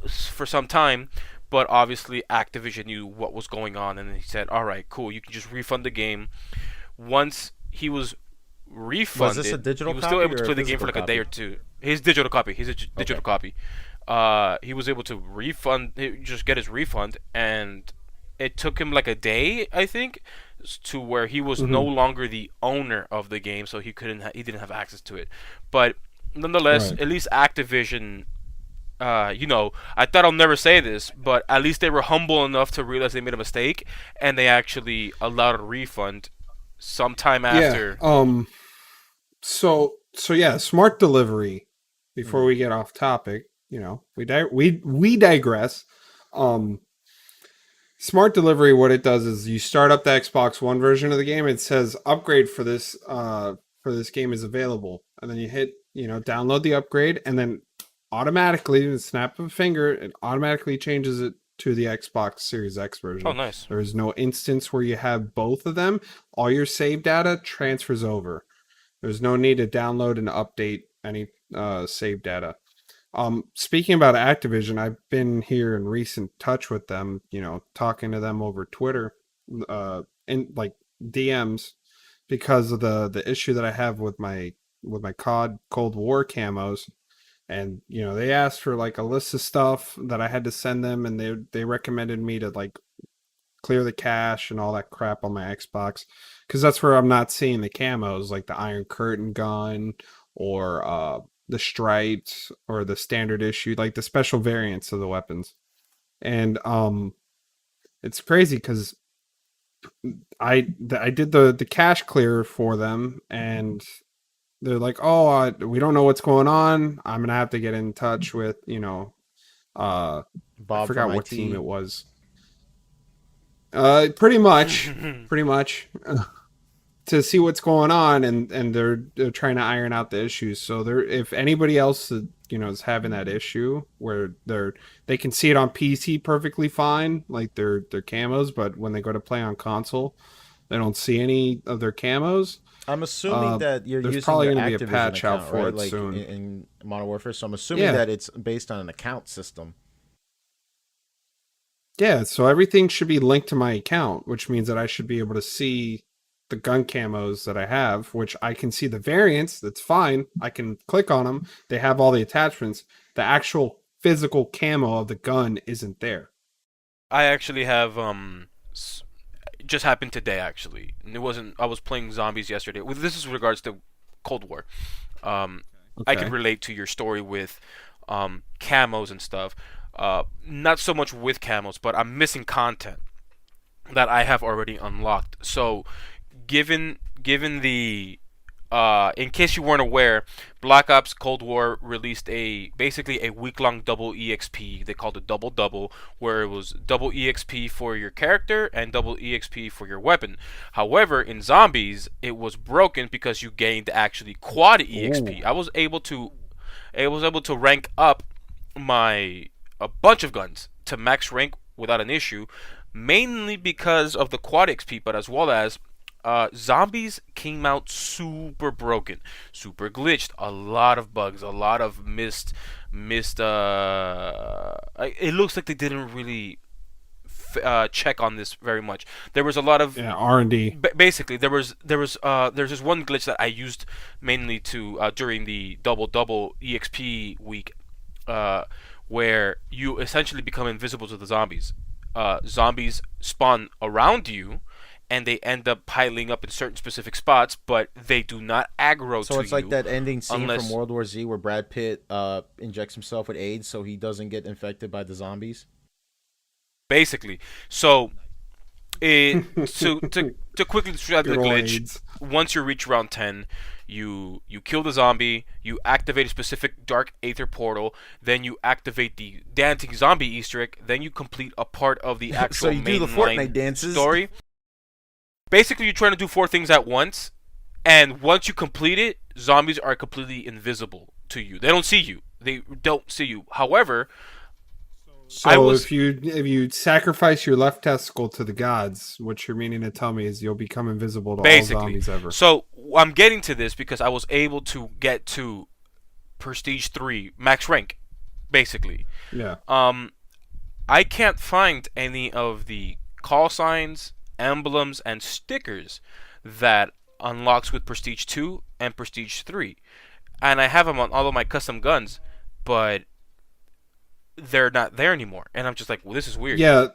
for some time. But obviously Activision knew what was going on, and he said, "All right, cool. You can just refund the game." Once he was refunded, Was this a digital he was copy still able to or a play the game for physical like a day or copy? two. His digital copy. His digital Okay. copy. He was able to just get his refund, and it took him like a day, I think, to where he was no Mm-hmm. longer the owner of the game, so he didn't have access to it. But nonetheless, Right. at least Activision, I thought I'll never say this, but at least they were humble enough to realize they made a mistake, and they actually allowed a refund sometime Yeah. after. So yeah, smart delivery. Before Mhm. we get off topic, we digress. Um, smart delivery. What it does is you start up the Xbox One version of the game. It says upgrade for this game is available, and then you hit download the upgrade, and then automatically, with a snap of a finger, it automatically changes it to the Xbox Series X Oh, version. nice. There is no instance where you have both of them. All your save data transfers over. There's no need to download and update any save data. Speaking about Activision, I've been here in recent touch with them, talking to them over Twitter, in like DMs, because of the issue that I have with my COD Cold War camos. And they asked for like a list of stuff that I had to send them, and they recommended me to like clear the cache and all that crap on my Xbox, because that's where I'm not seeing the camos, like the Iron Curtain gun or the stripes or the standard issue, like the special variants of the weapons. And it's crazy because I did the cache clear for them, and they're like, "Oh, we don't know what's going on. I'm gonna have to get in touch with I Bob from forgot what team IT. it was. Pretty much, pretty much, to see what's going on, and they're trying to iron out the issues. So if anybody else is having that issue where they can see it on PC perfectly fine, like their camos, but when they go to play on console, they don't see any of their camos. I'm assuming that you're There's using probably your going to be a Activision patch out account, for right? it Like soon. in Modern Warfare. So I'm assuming Yeah. that it's based on an account system. Yeah, so everything should be linked to my account, which means that I should be able to see the gun camos that I have, which I can see the variants. That's fine. I can click on them. They have all the attachments. The actual physical camo of the gun isn't there. I actually have just happened today actually. And it wasn't. I was playing zombies yesterday. Well, this is with regards to Cold War. I could Okay. relate to your story with camos and stuff. Not so much with camos, but I'm missing content that I have already unlocked. So, given the in case you weren't aware, Black Ops Cold War released basically a week-long double EXP. They called it double double, where it was double EXP for your character and double EXP for your weapon. However, in Zombies, it was broken because you gained actually quad EXP. Ooh. I was able to rank up a bunch of guns to max rank without an issue, mainly because of the quad XP, but as well as zombies came out super broken, super glitched, a lot of bugs, a lot of missed. It looks like they didn't really check on this very much. There was a lot of Yeah, R&D. basically there's this one glitch that I used mainly to during the double double exp week, where you essentially become invisible to the zombies. zombies spawn around you, and they end up piling up in certain specific spots, but they do not aggro So to it's like you that ending scene from unless World War Z where Brad Pitt injects himself with AIDS so he doesn't get infected by the zombies. basically. So to quickly describe the Good old glitch, AIDS. once you reach round 10, you kill the zombie, you activate a specific dark aether portal, then you activate the dancing zombie Easter egg, then you complete a part of the So actual you do the mainline Fortnite dances. story. Basically, you're trying to do 4 things at once, and once you complete it, zombies are completely invisible to you. They don't see you. They don't see you. However, I So was if you sacrifice your left testicle to the gods, what you're meaning to tell me is you'll become invisible to all basically zombies ever. so I'm getting to this because I was able to get to Prestige 3 max rank, basically. Yeah. I can't find any of the call signs, emblems, and stickers that unlocks with Prestige 2 and Prestige 3. And I have them on all of my custom guns, but they're not there anymore. And I'm just like, well, this is weird. Yeah.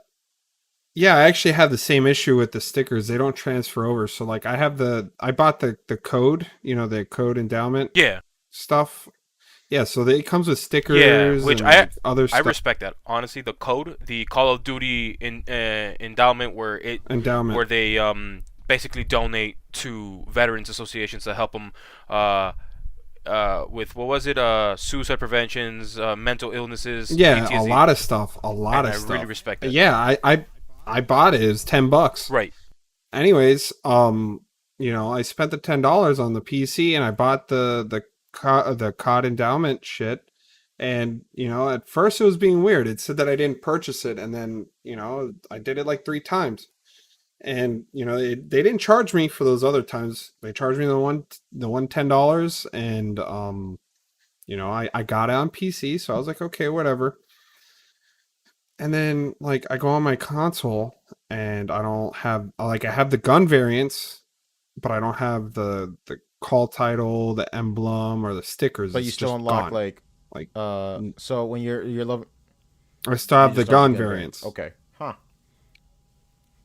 Yeah, I actually have the same issue with the stickers. They don't transfer over. So like I bought the code, the code endowment Yeah. stuff. Yeah, so it comes with Yeah, stickers which and I like other I stuff. respect that. Honestly, the code, the Call of Duty endowment, Endowment. where they basically donate to veterans associations to help them with what was it, suicide preventions, mental illnesses, Yeah, a PTSD, lot of stuff. A lot and of I stuff. really respect that. Yeah, I bought it. It was $10. Right. Anyways, I spent the $10 on the PC and I bought the COD endowment shit. And at first it was being weird. It said that I didn't purchase it, and then I did it like 3 times, and they didn't charge me for those other times. They charged me the one $10, and I got it on PC, so I was like, okay, whatever. And then like I go on my console and I don't have, like, I have the gun variants, but I don't have the call title, the emblem, or the stickers. But you It's still just unlock gone. like Like so when you're loving I still you have the just don't have gun the gun variants. Okay. Huh.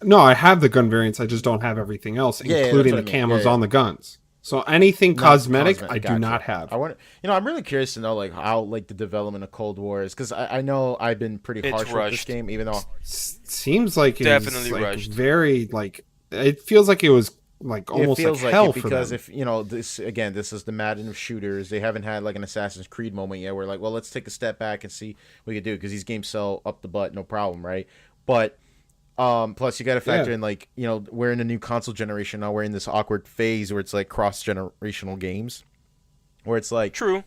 No, I have the gun variants. I just don't have everything else, Yeah, including that's the what I mean. camos Yeah. on the guns. So anything Not cosmetic, I do gotcha. not have. I want I'm really curious to know like how like the development of Cold War is because I know I've been pretty It's harsh with this rushed. game, even though Seems like it Definitely was like rushed. very like it feels like it was like almost it feels like hell it for because them. if this is the Madden of shooters. They haven't had like an Assassin's Creed moment yet. Where like, well, let's take a step back and see what we can do because these games sell up the butt, no problem, right? But plus you got to factor Yeah. in like we're in a new console generation now. We're in this awkward phase where it's like cross generational games, where it's like True.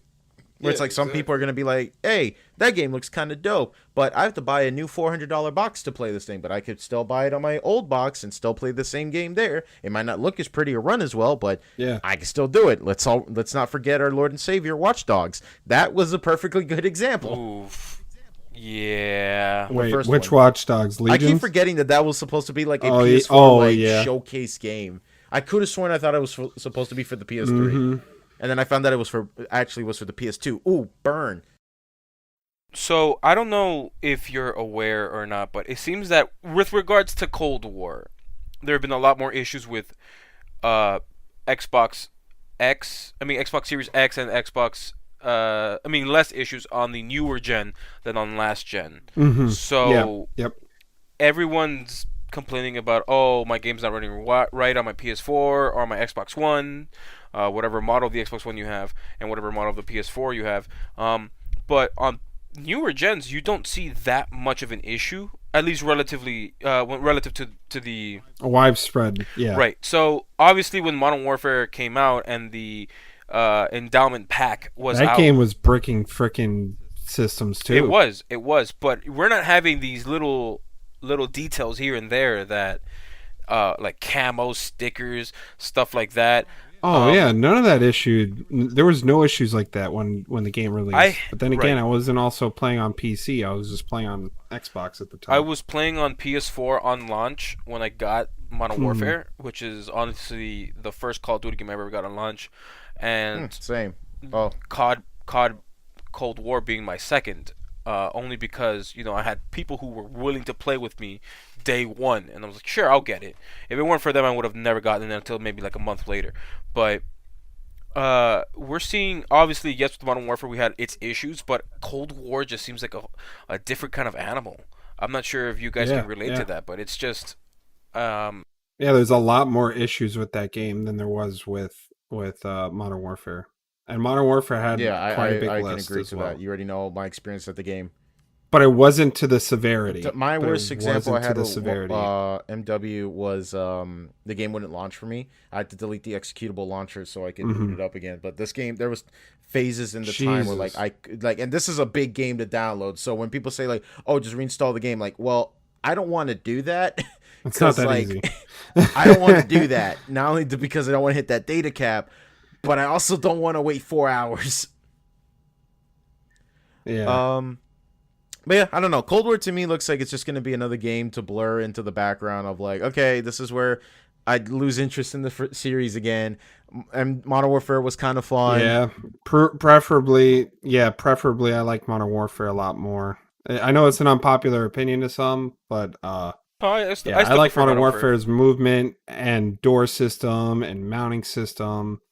where it's like some people are gonna be like, hey, that game looks kind of dope, but I have to buy a new $400 box to play this thing. But I could still buy it on my old box and still play the same game there. It might not look as pretty or run as well, but Yeah. I can still do it. Let's not forget our Lord and Savior, Watch Dogs. That was a perfectly good example. Oof. Yeah. Wait, first which one. Watch Dogs? I keep Legions? forgetting that was supposed to be like a Oh, PS4 yeah. showcase game. I could have sworn I thought it was supposed to be for the PS3, Mhm. and then I found that it was for the PS2. Ooh, burn! So I don't know if you're aware or not, but it seems that with regards to Cold War, there have been a lot more issues with Xbox Xbox Series X and Xbox. Less issues on the newer gen than on last gen. Mhm. So Yep. everyone's complaining about, oh, my game's not running right on my PS4 or my Xbox One, whatever model of the Xbox One you have, and whatever model of the PS4 you have. But on newer gens, you don't see that much of an issue, at least relatively, relative to the Widespread. Yeah. right. So obviously, when Modern Warfare came out and the endowment pack was That out, game was bricking frickin' systems too. it was, but we're not having these little details here and there that like camo stickers, stuff like that. Oh yeah, none of that issue. There was no issues like that when the game released. But then again, right. I wasn't also playing on PC. I was just playing on Xbox at the time. I was playing on PS4 on launch when I got Modern Warfare, which is honestly the first Call of Duty game I ever got on launch, and Same. Oh, COD Cold War being my second. only because I had people who were willing to play with me day one, and I was like, sure, I'll get it. If it weren't for them, I would have never gotten it until maybe like a month later. But we're seeing, obviously, yes, with Modern Warfare we had its issues, but Cold War just seems like a different kind of animal. I'm not sure if you guys can relate to that, but it's just there's a lot more issues with that game than there was with Modern Warfare. And Modern Warfare had quite a big I list can agree as to well. that. You already know my experience at the game. But it wasn't to the severity. My worst example I had with severity. MW was the game wouldn't launch for me. I had to delete the executable launcher so I could boot it up again. But this game, there was phases in the time where and this is a big game to download. So when people say like, "Oh, just reinstall the game," like, well, I don't want to do that. It's not that easy. I don't want to do that. Not only because I don't want to hit that data cap, but I also don't want to wait 4 hours. Yeah. But yeah, I don't know. Cold War to me looks like it's just going to be another game to blur into the background of like, okay, this is where I'd lose interest in the series again. And Modern Warfare was kind of fun. Yeah, preferably I like Modern Warfare a lot more. I know it's an unpopular opinion to some, but I like Modern Warfare's movement and door system and mounting system.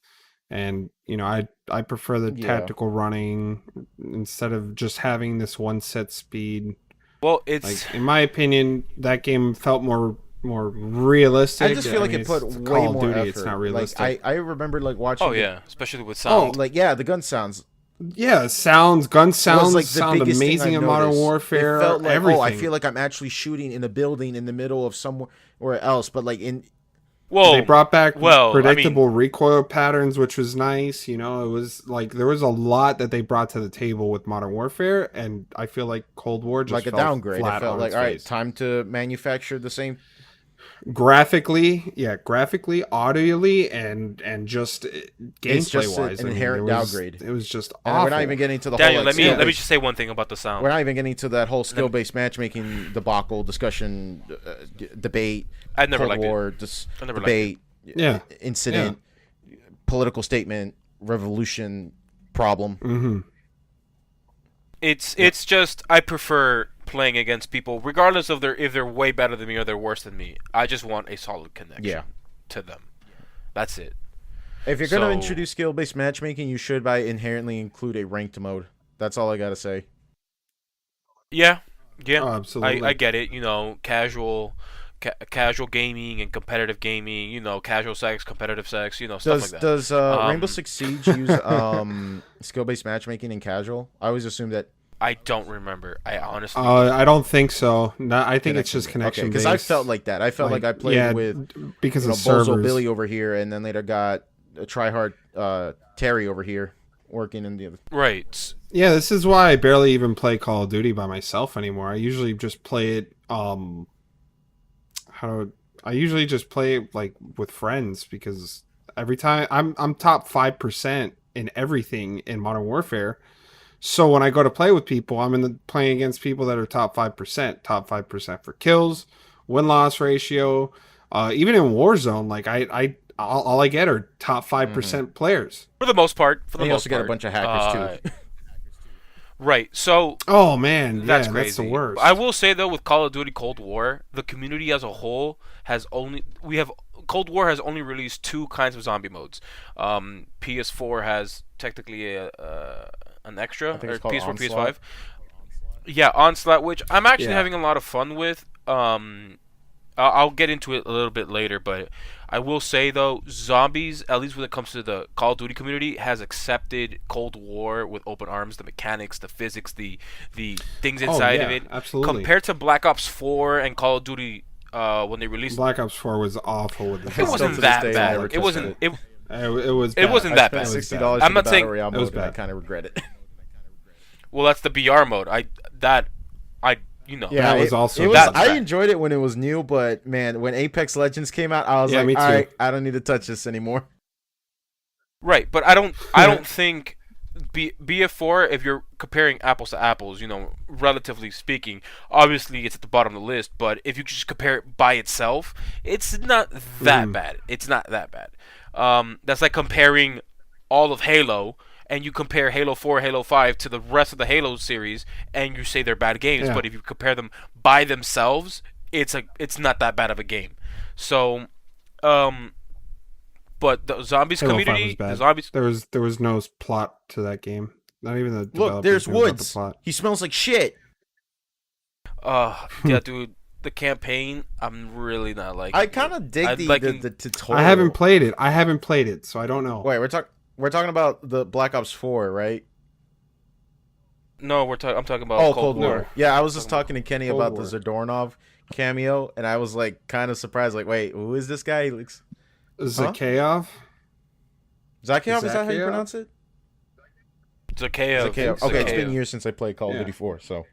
And I prefer the tactical running instead of just having this one set speed. Well, it's in my opinion, that game felt more realistic. I just feel like it put way Call more of Duty, effort. It's not realistic. I remember watching. Oh yeah, especially with sound. The gun sounds. Yeah, gun sounds sound amazing in Modern Warfare. It felt like, everything. I feel like I'm actually shooting in a building in the middle of somewhere else, but they brought back predictable recoil patterns, which was nice. It was like there was a lot that they brought to the table with Modern Warfare, and I feel like Cold War just like a felt downgrade. It flat felt on like, its all right, face. time to manufacture the same. Graphically, audioly, and just gameplay wise, an inherent downgrade. It was just and awful. We're not even getting to the Daniel, whole. let me just say one thing about the sound. We're not even getting to that whole skill-based matchmaking debacle discussion, debate. I never Cold liked War, it. debate, incident, political statement, revolution, problem. Mm-hmm. It's just I prefer playing against people, regardless of if they're way better than me or they're worse than me. I just want a solid connection to them. That's it. If you're going to introduce skill-based matchmaking, you should inherently include a ranked mode. That's all I got to say. Yeah. Oh, absolutely. I get it. Casual gaming and competitive gaming. Casual sex, competitive sex. Stuff like that. Does Rainbow Six Siege use skill-based matchmaking in casual? I always assume that. I don't remember. I honestly. I don't think so. No, I think it's just connection based. Because I felt like that. I felt like I played with because of Bozo servers. Billy over here, and then later got a tryhard Terry over here working in the other. Right. Yeah, this is why I barely even play Call of Duty by myself anymore. I usually just play it. I usually just play it like with friends because every time I'm top 5% in everything in Modern Warfare. So when I go to play with people, I'm playing against people that are top 5% for kills, win-loss ratio. Even in Warzone, like all I get are top 5% players. For the most part. You also get a bunch of hackers too. Right. So. Oh man, that's crazy. That's the worst. I will say though, with Call of Duty Cold War, the community as a whole Cold War has only released 2 kinds of zombie modes. PS4 has technically an extra, or PS4, Onslaught. PS5. Yeah, Onslaught, which I'm actually having a lot of fun with. I'll get into it a little bit later, but I will say though, zombies, at least when it comes to the Call of Duty community, has accepted Cold War with open arms, the mechanics, the physics, the things inside of it. Absolutely. Compared to Black Ops 4 and Call of Duty when they released. Black Ops 4 was awful with the. It wasn't that bad. It wasn't. It was. It wasn't that bad. $60. I'm not saying it was bad. I kind of regret it. Well, that's the BR mode. Yeah, that was also. I enjoyed it when it was new, but man, when Apex Legends came out, I was like, all right, I don't need to touch this anymore. Right, but I don't think BF4, if you're comparing apples to apples, relatively speaking, obviously it's at the bottom of the list. But if you just compare it by itself, it's not that bad. It's not that bad. That's like comparing all of Halo and you compare Halo 4, Halo 5 to the rest of the Halo series, and you say they're bad games, Yeah. but if you compare them by themselves, it's not that bad of a game. So, but the zombies Halo 5 was community, the bad. zombies. There was no plot to that game. Not even the Look, developers there's knew about the Woods. plot. He smells like shit. Yeah, dude, the campaign, I'm really not liking. I kind of dig the tutorial. I haven't played it, so I don't know. Wait, we're talking about the Black Ops 4, right? No, I'm talking about Cold War. War. Yeah, I was just talking to Kenny Cold about War. the Zadornov cameo, and I was like kind of surprised. Like, wait, who is this guy? He looks Zakhaev? Zakhaev. Is that how you Zakhaev? pronounce it? Zakhaev. Zakhaev. Okay, it's been years since I played Call of Duty 4, so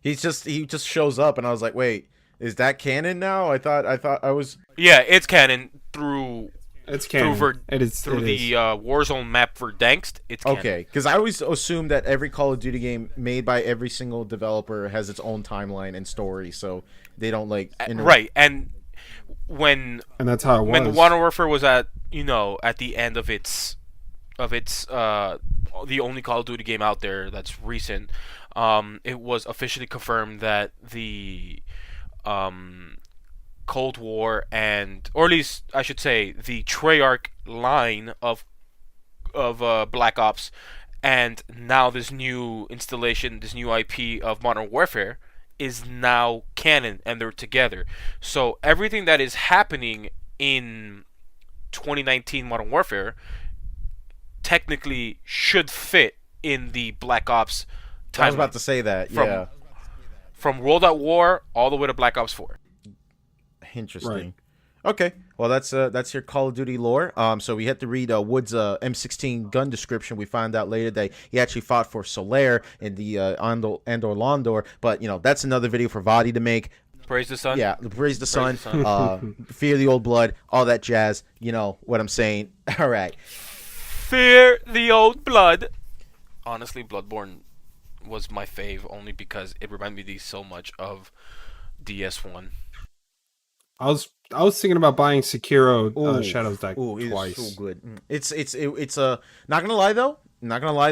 he just shows up, and I was like, wait, is that canon now? I thought I was. Yeah, it's canon through It's canon. through It is the Warzone map for Verdansk. It's canon. Okay, because I always assumed that every Call of Duty game made by every single developer has its own timeline and story, so they don't like Right, and when and that's how it was. when Modern Warfare was at the end of its the only Call of Duty game out there that's recent, it was officially confirmed that the Cold War or at least I should say the Treyarch line of Black Ops, and now this new installation, this new IP of Modern Warfare is now canon, and they're together. So everything that is happening in 2019 Modern Warfare technically should fit in the Black Ops timeline. I was about to say that. Yeah, from World at War all the way to Black Ops 4. interesting. Right. Okay, well that's your Call of Duty lore. So we had to read Wood's M16 gun description. We found out later that he actually fought for Solaire in the Andor Londor, but that's another video for Vadi to make. Praise the sun. Yeah, praise the sun. the sun. Fear the old blood, all that jazz. You know what I'm saying? All right. Fear the old blood. Honestly, Bloodborne was my fave only because it reminded me so much of DS1. Oh, I was thinking about buying Sekiro Ooh. Shadows Die Ooh, twice. it's so good. It's not gonna lie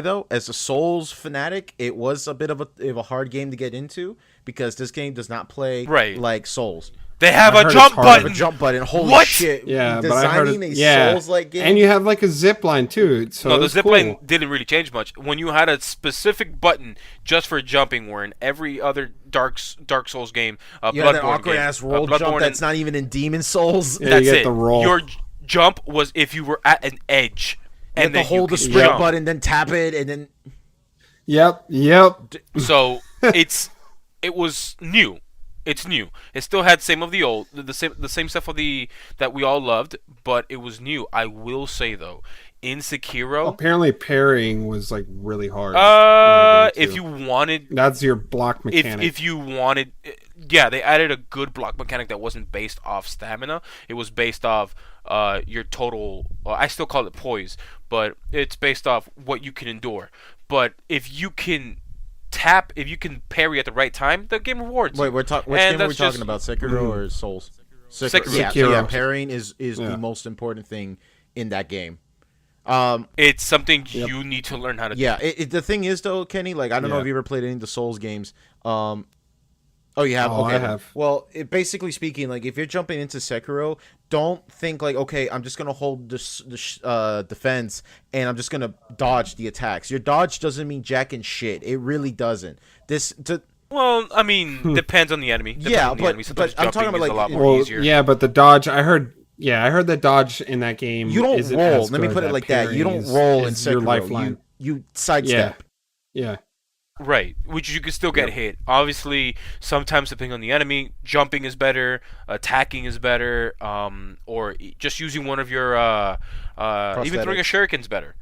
though. As a Souls fanatic, it was a bit of a hard game to get into because this game does not play Right. like Souls. They have I a heard jump it's hard. button. A jump button. Holy What? shit! Yeah, but I heard designing it, a yeah. Souls-like game. And you have like a zip line too. So No, the it's zip cool. line didn't really change much. When you had a specific button just for jumping, where in every other Dark Souls game, you have that Bloodborne awkward game, ass roll Bloodborne jump that's and- not even in Demon Souls. Yeah, that's you get it. the roll. Your jump was if you were at an edge, You have and to then hold the could sprint jump. button, then tap it, and then Yep. So it was new. It's new. It still had the same stuff of that we all loved, but it was new. I will say though, in Sekiro, Apparently parrying was like really hard. in that game, if too. you wanted, That's your block mechanic. if you wanted, yeah, they added a good block mechanic that wasn't based off stamina. It was based off your total. I still call it poise, but it's based off what you can endure. But if you can parry at the right time, the game rewards. wait, you. which And game are we that's talking just- about? Sekiro or Souls? Sekiro. Yeah, Sekiro. parrying is Yeah. the most important thing in that game. It's something you need to learn how to do. Yeah, the thing is though, Kenny, like I don't know Yeah. if you ever played any of the Souls games. Oh, you have? Oh, Okay. I have. Well, basically speaking, like if you're jumping into Sekiro, don't think like, okay, I'm just gonna hold this defense and I'm just gonna dodge the attacks. Your dodge doesn't mean jack and shit. It really doesn't. Well, I mean, depends on the enemy. Yeah, on the but- enemy. Sometimes but I'm talking jumping about, is a like, lot more well, easier. yeah, but the dodge. I heard that dodge in that game. You don't isn't roll. as Let me good. put it like that. You parrying don't roll in is your Sekiro. lifeline. You sidestep. Yeah. Right, which you can still get hit. Obviously, sometimes depending on the enemy, jumping is better, attacking is better, or just using one of your even throwing a shuriken's better.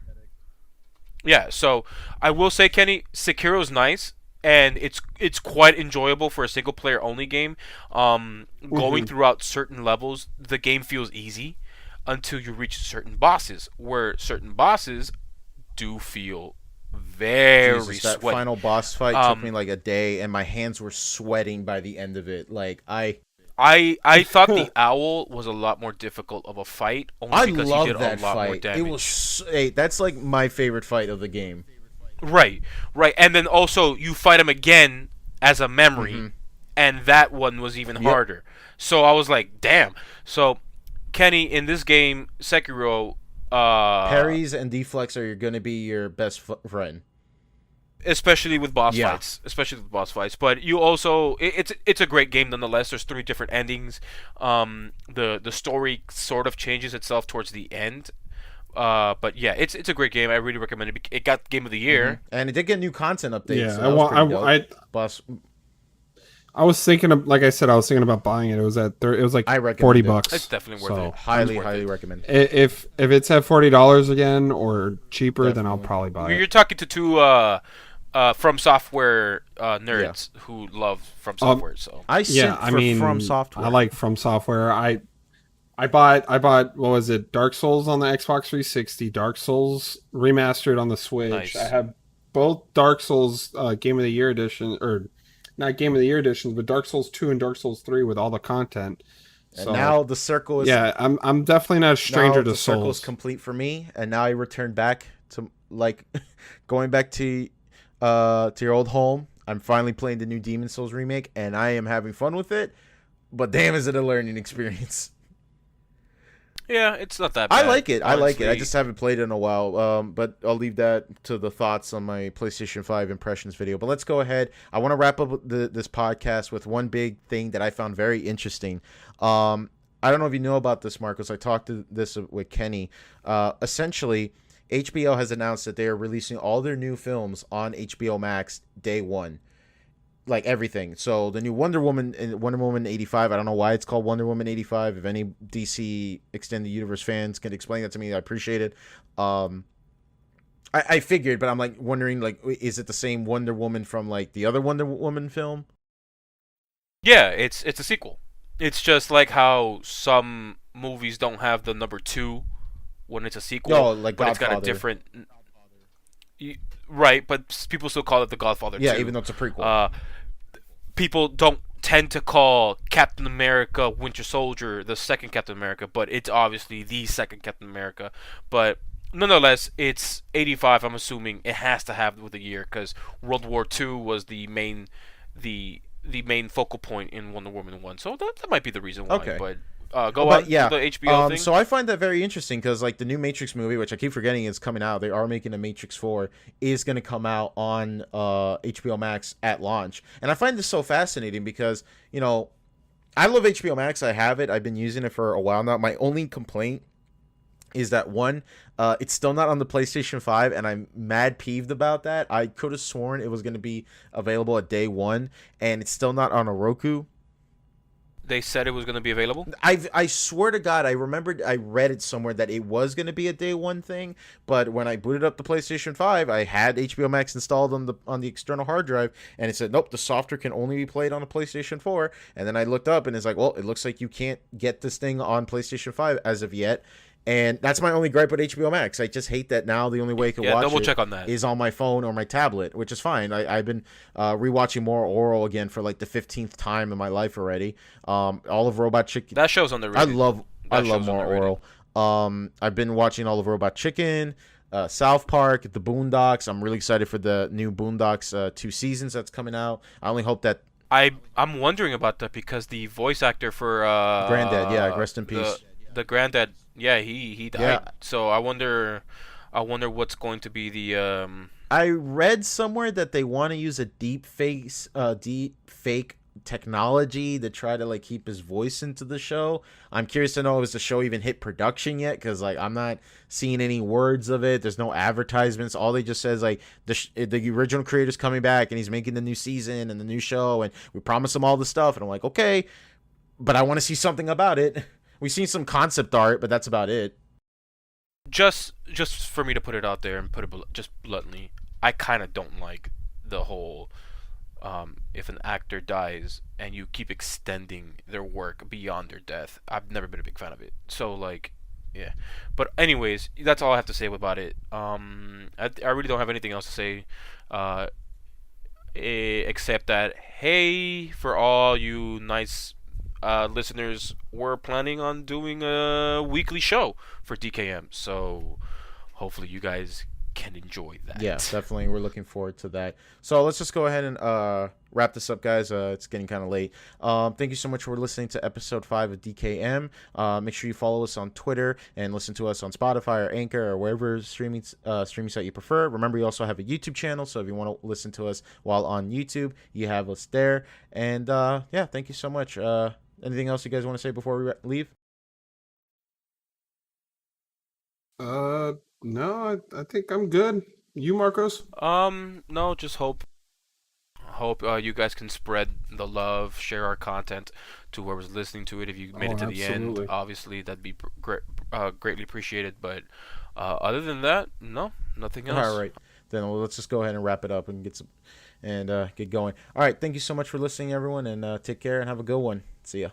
Yeah, so I will say, Kenny, Sekiro's nice, and it's quite enjoyable for a single player only game. Going throughout certain levels, the game feels easy until you reach certain bosses, where certain bosses do feel very Jesus, that sweaty. final boss fight took me like a day, and my hands were sweating by the end of it. Like I thought the owl was a lot more difficult of a fight, only I because he did love a that lot more fight. It was damage. hey, that's like my favorite fight of the game. Right, right, and then also you fight him again as a memory, Mm-hmm. and that one was even Yep. harder. So I was like, damn. So Kenny in this game, Sekiro, Parries and deflects are going to be your best friend. especially with boss Yeah. fights, especially with boss fights. But you also, it's a great game nonetheless. There's three different endings. The story sort of changes itself towards the end. But yeah, it's a great game. I really recommend it. It got Game of the Year. And it did get new content updates. Yeah, so that was pretty dope. Boss, I was thinking of, like I said, I was thinking about buying it. It was it was like I recommend 40 it. bucks. It's definitely worth So, it. highly, It's worth highly it. recommend. If it's at $40 again or cheaper, then I'll Definitely. probably buy You're it. talking to two From Software nerds who love From Software. So I Yeah, simp I for mean, From Software. I like From Software. I bought what was it? Dark Souls on the Xbox 360, Dark Souls remastered on the Switch. Nice. I have both Dark Souls Game of the Year edition, or not Game of the Year editions, but Dark Souls 2 and Dark Souls 3 with all the content. And So now the circle is yeah, I'm definitely not a stranger now to the circle is Souls. complete for me, and now I return back to like going back to your old home. I'm finally playing the new Demon Souls remake, and I am having fun with it. But damn, is it a learning experience? yeah, it's not that bad. I like it. I like it. I honestly. just haven't played it in a while. But I'll leave that to the thoughts on my PlayStation 5 impressions video. But let's go ahead. I want to wrap up this podcast with one big thing that I found very interesting. I don't know if you know about this, Marcos. I talked to this with Kenny. Essentially, HBO has announced that they are releasing all their new films on HBO Max day one. Like everything. So the new Wonder Woman and Wonder Woman 85, I don't know why it's called Wonder Woman 85. If any DC Extended Universe fans can explain that to me, I appreciate it. I figured, but I'm like wondering, like, is it the same Wonder Woman from like the other Wonder Woman film? Yeah, it's a sequel. It's just like how some movies don't have the number two when it's a sequel, No, like but it's got a Godfather. different. Right, but people still call it the Godfather Yeah, 2. even though it's a prequel. People don't tend to call Captain America Winter Soldier the second Captain America, but it's obviously the second Captain America. But nonetheless, it's 85. I'm assuming it has to have with the year because World War II was the main focal point in Wonder Woman 1. So that might be the reason why. Okay. But go But on yeah, to the HBO thing. so I find that very interesting because like the new Matrix movie, which I keep forgetting is coming out, they are making a Matrix 4, is going to come out on HBO Max at launch, and I find this so fascinating because I love HBO Max. I have it. I've been using it for a while now. My only complaint is that one, it's still not on the PlayStation 5, and I'm mad peeved about that. I could have sworn it was going to be available at day one, and it's still not on a Roku. They said it was going to be available. I swear to God, I remembered I read it somewhere that it was going to be a day one thing, but when I booted up the PlayStation 5, I had HBO Max installed on the external hard drive, and it said, nope, the software can only be played on a PlayStation 4. And then I looked up, and it's like, well, it looks like you can't get this thing on PlayStation 5 as of yet. And that's my only gripe with HBO Max. I just hate that now the only way I can watch double it check on that. is on my phone or my tablet, which is fine. I've been rewatching more Oral again for like the 15th time in my life already. All of Robot Chicken. That show's on the. I love show's more underrated. Oral. I've been watching all of Robot Chicken, South Park, The Boondocks. I'm really excited for the new Boondocks 2 seasons that's coming out. I only hope that I'm wondering about that because the voice actor for Granddad, yeah, rest in peace. The granddad, yeah, he died. Yeah. So I wonder what's going to be the I read somewhere that they want to use a deep fake technology to try to like keep his voice into the show. I'm curious to know if the show even hit production yet, because like I'm not seeing any words of it. There's no advertisements. All they just says like the original creator's coming back and he's making the new season and the new show and we promise him all the stuff, and I'm like, okay, but I want to see something about it. We've seen some concept art, but that's about it. just for me to put it out there and put it just bluntly, I kind of don't like the whole if an actor dies and you keep extending their work beyond their death. I've never been a big fan of it. So like, yeah. But anyways, that's all I have to say about it. I really don't have anything else to say. Except that, hey, for all you nice listeners, we're planning on doing a weekly show for DKM. So hopefully you guys can enjoy that. Yeah, definitely. We're looking forward to that. So let's just go ahead and wrap this up, guys. It's getting kind of late. Thank you so much for listening to episode 5 of DKM. Make sure you follow us on Twitter and listen to us on Spotify or Anchor or wherever streaming site you prefer. Remember, you also have a YouTube channel, so if you want to listen to us while on YouTube, you have us there. And yeah, thank you so much. Anything else you guys want to say before we leave? No, I think I'm good. You, Marcos? No, just hope you guys can spread the love, share our content to whoever's listening to it. If you made it to the end, obviously that'd be greatly appreciated. But other than that, no, nothing else. All right, then let's just go ahead and wrap it up and get going. All right, thank you so much for listening, everyone, and take care and have a good one. See ya.